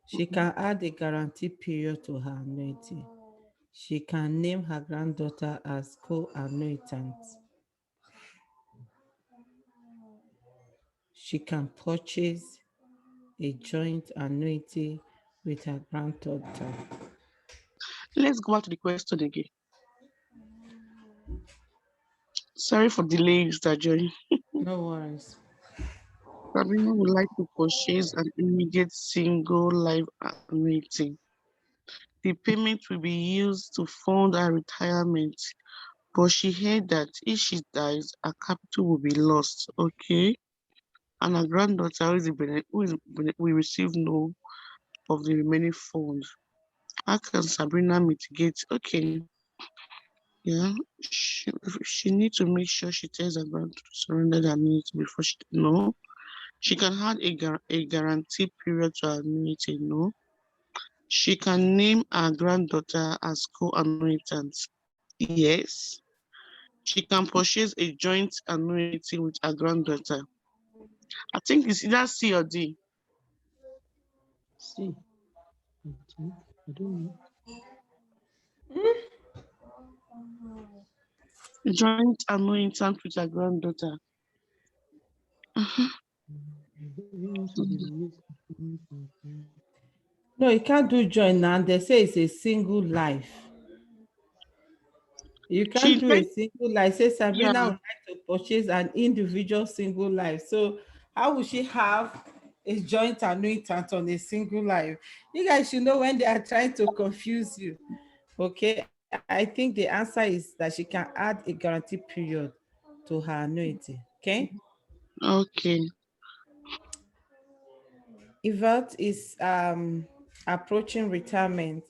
She can add a guarantee period to her annuity. She can name her granddaughter as co-annuitant. She can purchase a joint annuity with her granddaughter. Let's go back to the question again. Sorry for delay, Mr. Joy. No worries. Sabrina would like to purchase an immediate single life annuity. The payment will be used to fund her retirement, but she heard that if she dies, her capital will be lost. Okay. And her granddaughter, will receive no of the remaining funds. How can Sabrina mitigate? Okay. Yeah, she needs to make sure she tells her granddaughter to surrender the annuity before she. No. She can add a guarantee period to her annuity. No. She can name her granddaughter as co-annuitant. Yes. She can purchase a joint annuity with her granddaughter. I think it's either C or D. See, I think, I don't know. Joint annuitant with her granddaughter. No, you can't do joint now. They say it's a single life. You She can't do a intends, single life. Say yeah, Sabrina would like to purchase an individual single life. So how would she have a joint annuitant on a single life? You guys should know when they are trying to confuse you. Okay. I think the answer is that she can add a guarantee period to her annuity. Okay. okay. Yvette is approaching retirement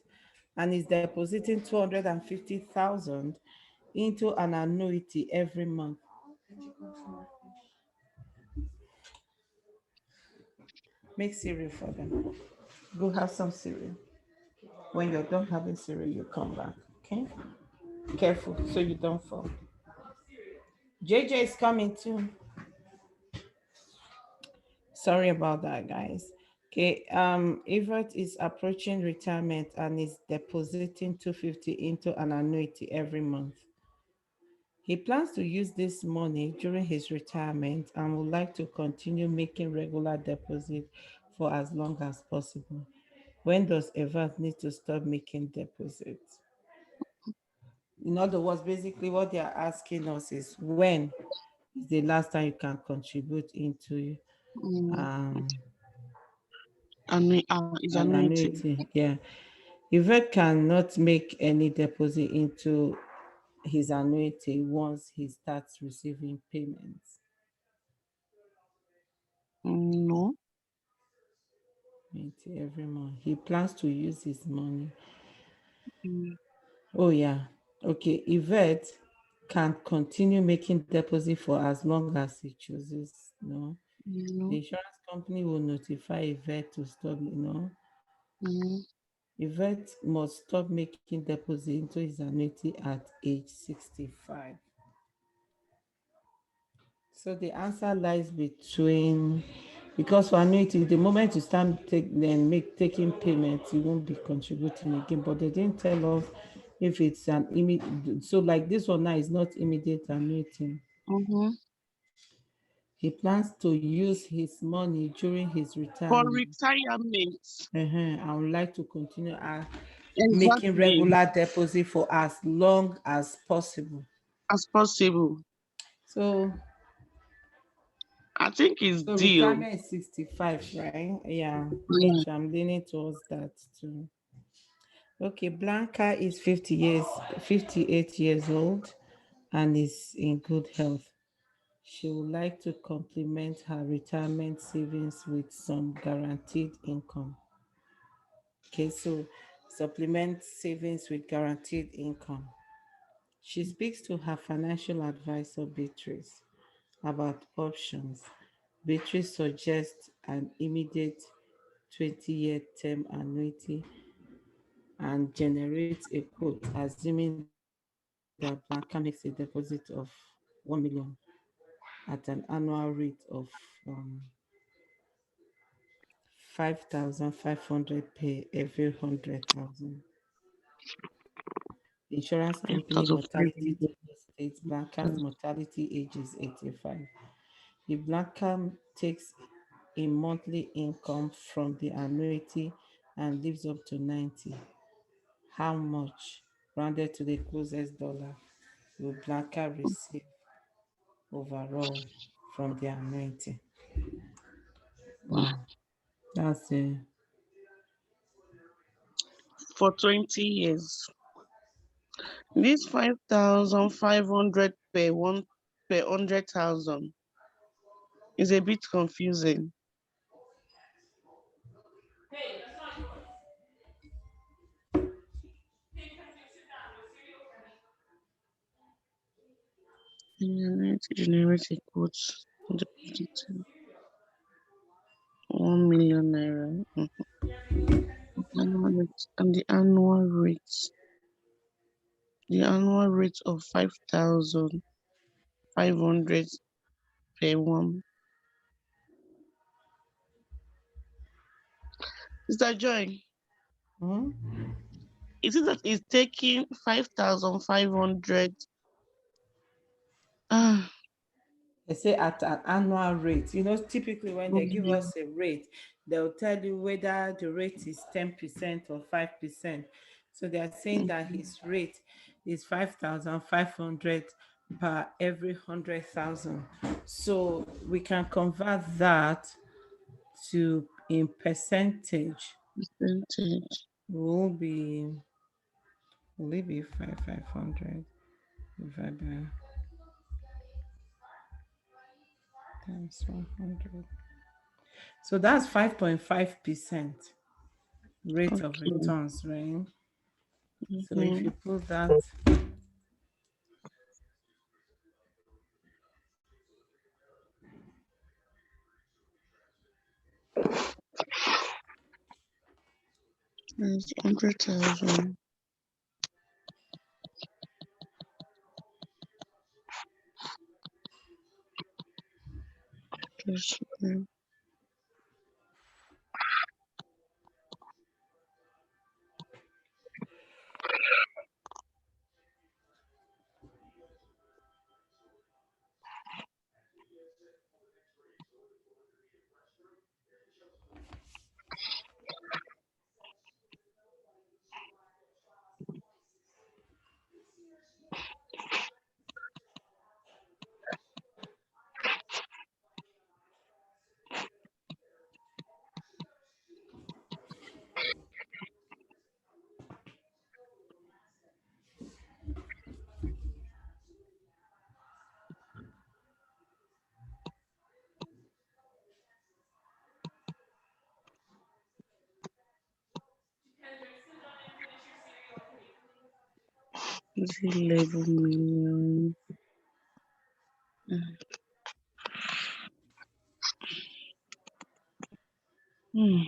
and is depositing 250,000 into an annuity every month. Make cereal for them. Go have some cereal. When you're done having cereal, you come back. Okay? Careful so you don't fall. JJ is coming too. Sorry about that, guys. Okay, Everett is approaching retirement and is depositing 250 into an annuity every month. He plans to use this money during his retirement and would like to continue making regular deposits for as long as possible. When does Everett need to stop making deposits? In other words, basically what they are asking us is when is the last time you can contribute into Mm, um, is an annuity. annuity? Yeah. Yvette cannot make any deposit into his annuity once he starts receiving payments. No. Every month. He plans to use his money. Mm, Oh, yeah. Okay. Yvette can continue making deposit for as long as he chooses. No. The no. insurance company will notify Yvette to stop. Mm, Yvette must stop making deposit into his annuity at age 65. So the answer lies between, because for annuity, the moment you start taking payments, you won't be contributing again. But they didn't tell us if it's an immediate. So like this one now is not immediate annuity. mm-hmm. He plans to use his money during his For retirement. retirement. I would like to continue making Exactly. regular deposit for as long as possible. As possible. So I think it's so deal. retirement is 65, right? Yeah, me Yeah. too. I'm leaning towards that too. Okay, Blanca is 50 years, 58 years old and is in good health. She would like to complement her retirement savings with some guaranteed income. Okay, so supplement savings with guaranteed income. She speaks to her financial advisor, Beatrice, about options. Beatrice suggests an immediate 20-year term annuity and generates a quote, assuming that that Blanca makes a deposit of 1 million at an annual rate of 5,500 per every 100,000. The insurance company 5,500. mortality table states Blanca's mortality age is 85. If Blanca takes a monthly income from the annuity and lives up to 90, how much, rounded to the closest dollar, will Blanca receive overall from the annuity? Wow, that's a For 20 years. This 5,500 per 100,000 is a bit confusing. Generate a quote. 1 million naira. And the annual rate. The annual rate of 5,500 per one. Mr. Joy, hmm? is it that it's taking 5,500? Ah, They say at an annual rate. You know, typically when they give okay. us a rate, they'll tell you whether the rate is 10% or 5%. So they are saying that his rate is 5,500 per every 100,000. So we can convert that to in percentage Percentage. will be will it be 5,500 divided by times 100. So that's 5.5% rate of Okay. returns, right? So if Mm-hmm. you put that, It's 100,000. It's 11 million. Hmm.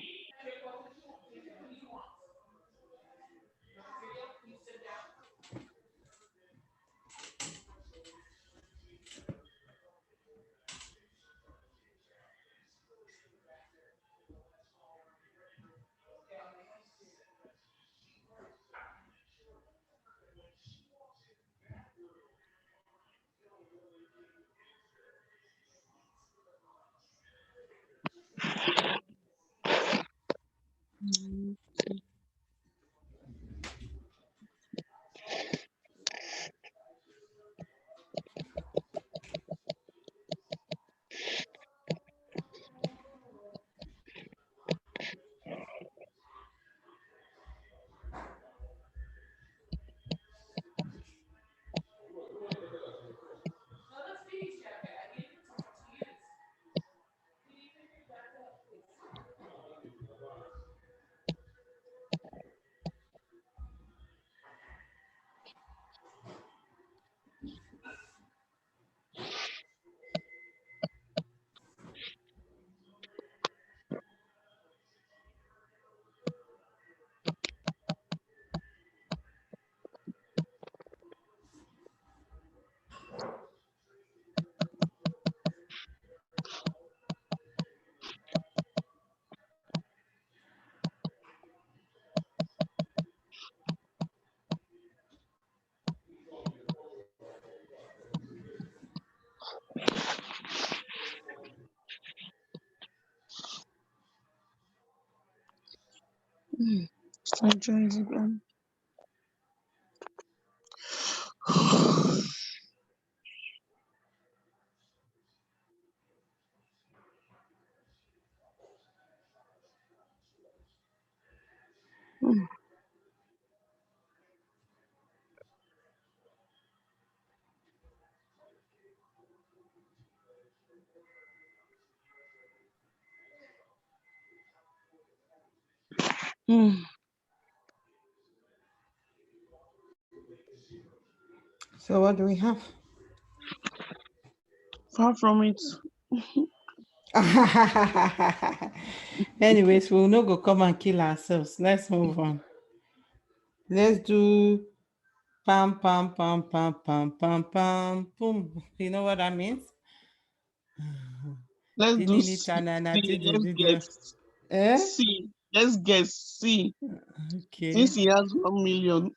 I joined again. So what do we have? Far from it. Anyways, we'll not go come and kill ourselves. Let's move on. Let's do pam pam pam pam pam pam pam boom. You know what that means? Let's do Tinini C. tanana C. Let's tidididio. guess. Eh? C. Let's guess C. Okay. Since he has 1 million.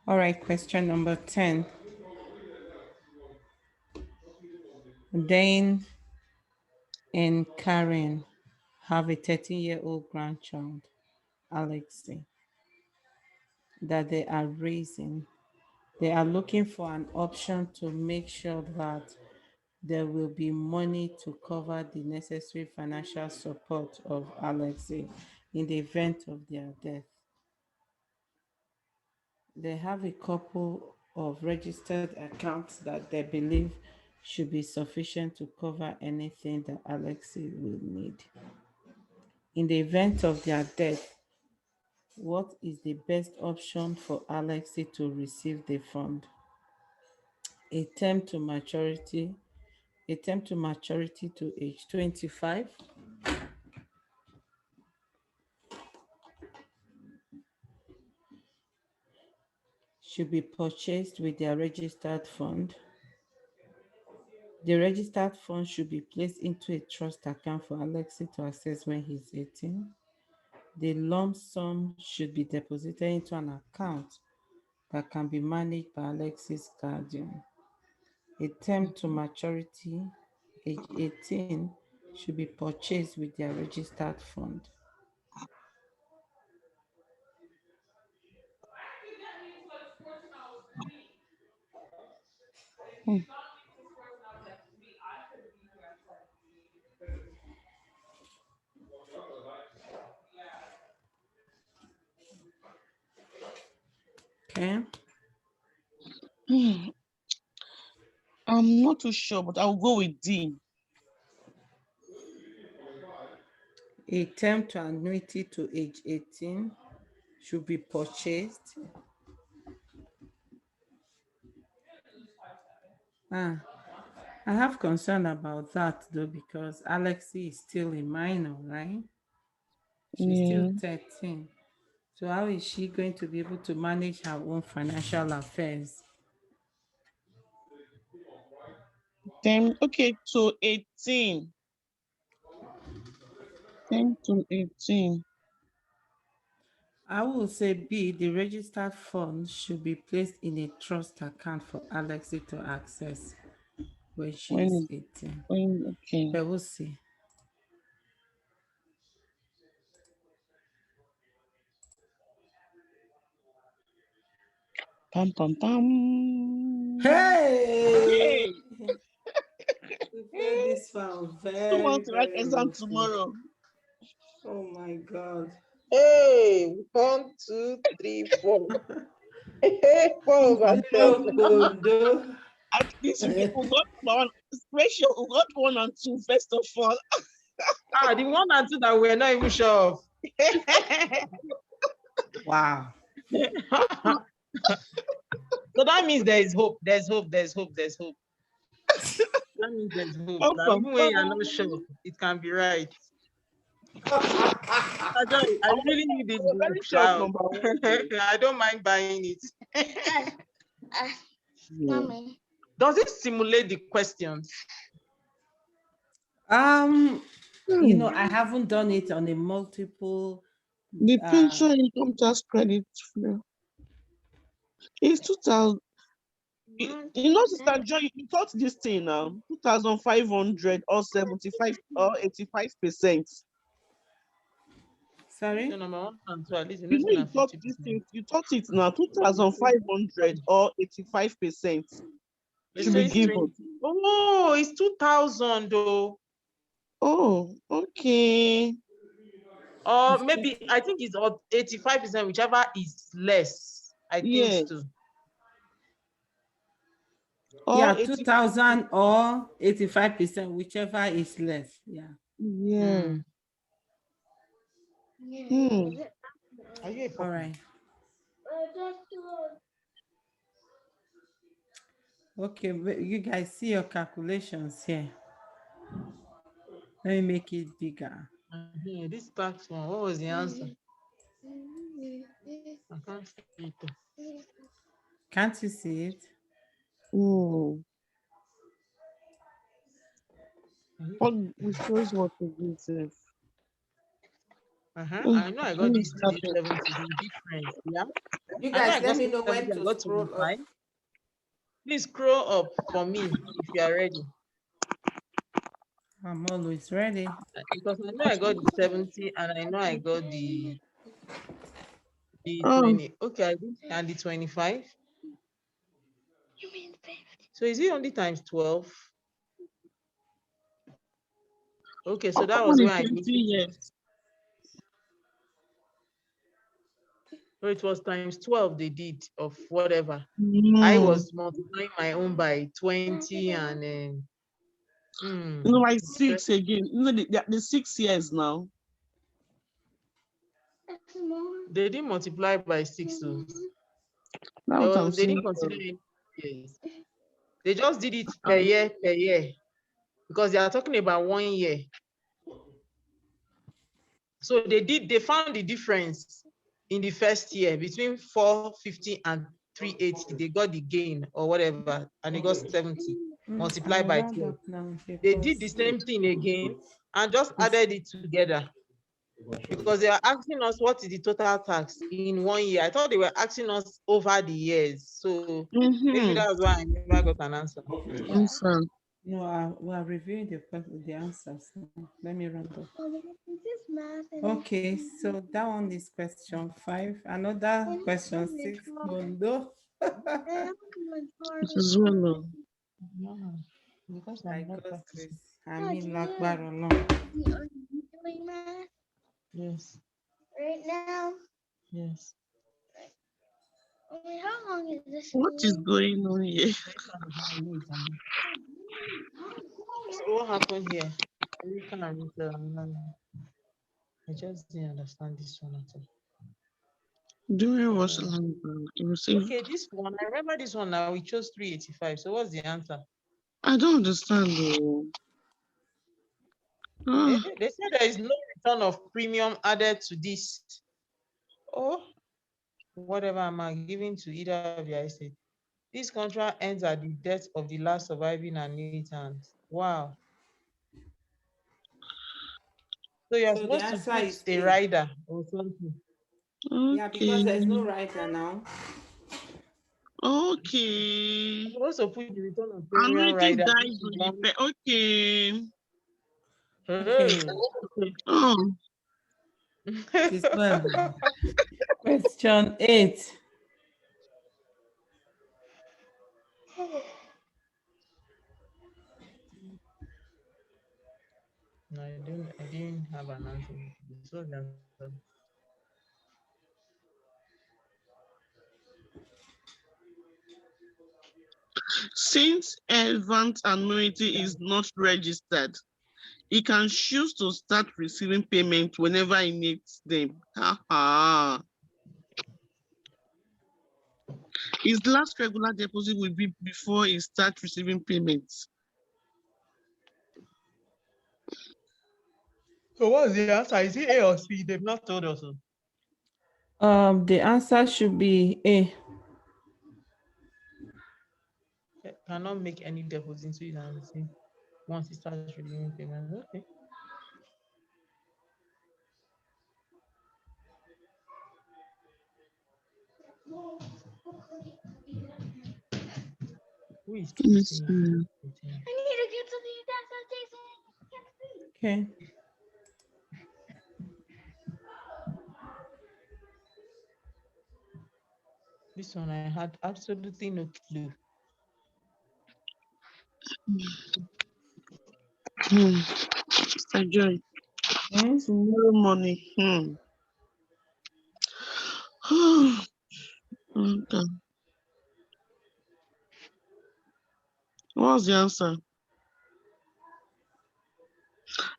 All right, question number 10. Dane and Karen have a 13-year-old grandchild, Alexei, that they are raising. They are looking for an option to make sure that there will be money to cover the necessary financial support of Alexei in the event of their death. They have a couple of registered accounts that they believe should be sufficient to cover anything that Alexei will need. In the event of their death, what is the best option for Alexei to receive the fund? A term to maturity, to age 25, should be purchased with their registered fund. The registered fund should be placed into a trust account for Alexei to access when he's 18. The lump sum should be deposited into an account that can be managed by Alexei's guardian. A term to maturity, age 18, should be purchased with their registered fund. Okay. I'm not too sure, but I'll go with D. A term to annuity to age 18 should be purchased. I have concern about that though, because Alexei is still a minor, right? She's still Yeah. 13. So how is she going to be able to manage her own financial affairs? Then, okay, to 18. 10 to 18. I will say B, the registered fund should be placed in a trust account for Alexei to access when she is 18. Okay. But we'll see. Pam, pam, pam. Hey! Hey! We played this one Who very, wants to write very exam mostly. tomorrow? Oh my God. Hey, 1, 2, 3, 4. Hey, 4/7. Ondo. At least we got one. Make sure we got 1 and 2 first of all. The 1 and 2 that we're not even sure of. Wow. So that means there is hope. There's hope. There's hope. There's hope. That means there's hope. Pam, That pam, even when you're pam. not sure, it can be right. Joy, I really need this I'm a book, very short child. number one. Though. I don't mind buying it. Mommy. Does it simulate the questions? I haven't done it on a multiple. The pension income tax credit is 2,000. You know, Sister Joy, you thought this thing now 2,500 or 75 or 85%. Sorry. So number one and two, at least You know, you thought 50%. this thing, you thought it now 2,500 or 85% It should be says 20. given. Oh, it's 2,000 though. Oh, okay. Or maybe I think it's 85%, whichever is less. I think Yes. so. Yeah, 80, 2,000 or 85%, whichever is less. Yeah. yeah. Hmm. Are you a All puppy? right. Okay, you guys see your calculations here. Let me make it bigger. This tax one, what was the answer? I can't see it. Can't you see it? Hmm. What we chose what to do, safe. I know I got this 70 difference. Yeah. You I know guys, I let got me know 70, when I to got scroll 25. up. Please scroll up for me if you are ready. I'm always ready. Because I know I got the 70 and I know I got the 20. Okay, I did, and the 25. So is it only times 12? Okay, so that was where I 20 missed. years. So it was times 12 they did of whatever. I Mm. was multiplying my own by 20 and Like 6 again. The 6 years now. they didn't multiply by 6. So Now what I'm they saying. didn't consider any years. They just did it per year because they are talking about 1 year. So they found the difference in the first year between 450 and 380. They got the gain or whatever, and they got 70 multiplied by 12. They did the same thing again and just added it together because they are asking us what is the total tax in 1 year. I thought they were asking us over the years. So maybe that's why I never got an answer. No, we are reviewing the answers. Let me run up. Okay, so that one is question 5. Another question 6. Mondo. Because I I'm not got practicing. this. I mean, Lakbaro no. Are you doing math Yes. right now? Yes. How long is this? What is going on here? So what happened here? I just didn't understand this one at all. Doing what language? Okay, this one, I remember this one now. We chose 385. So what's the answer? I don't understand though. They said there is no return of premium added to this. Oh, whatever I'm giving to either of your estate. This contract ends at the death of the last surviving annuitant. Wow. So you're So the supposed to answer put is a A. rider or something. Yeah, because there's no rider now. Okay. You're supposed to put the return of premium Annuity rider. dies with the okay. Hey. Oh. This well. Question 8. No, I didn't have an answer. This was the answer. Since advance annuity is not registered, he can choose to start receiving payment whenever he needs them. His last regular deposit will be before he starts receiving payments. So what's the answer? Is it A or C? They've not told us. The answer should be A. Cannot make any deposit into it and see once it starts reviewing payments. Okay. Who is Yes, teaching? I need to get to the Jason. Okay. This one I had absolutely no clue. Mr. Joy. Hmm? Tomorrow morning. Okay. What's the answer?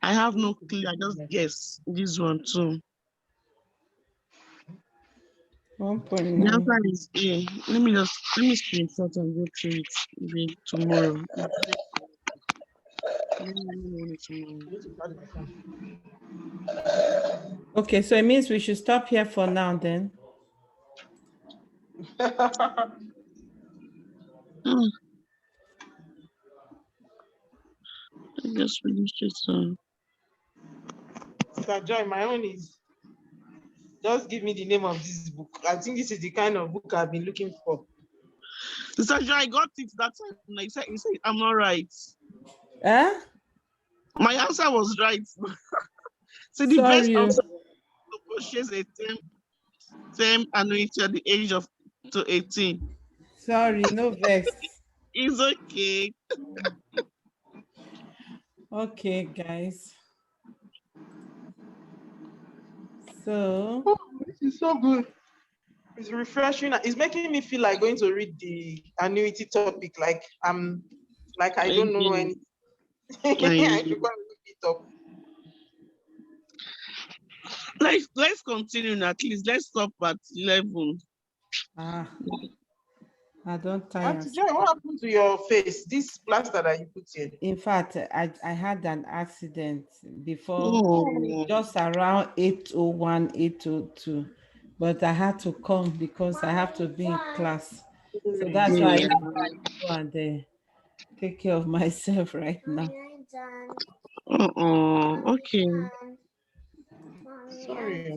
I have no clue. I just guess this one too. 1.9. The answer is A. Let me screenshot and go through it maybe tomorrow. Okay, so it means we should stop here for now then. I just finished it. So. Mr. Joy, my own is just give me the name of this book. I think this is the kind of book I've been looking for. Mr. Joy, I got it that time. You said I'm not right. Eh? My answer was right. So the best Sorry. answer to purchase a term annuity at the age of 18. Sorry, no vex. It's okay. Okay, guys. So This is so good. It's refreshing. It's making me feel like going to read the annuity topic. Like I don't know anything. I should go and look it up. Let's continue at least. Let's stop at 11. I don't tire. Auntie Joy, what happened to your face? This plaster that you put here. In fact, I had an accident before, Oh. just around 8:01, 8:02. But I had to come because I have to be in class. So that's why I go and take care of myself right now. Okay. Sorry.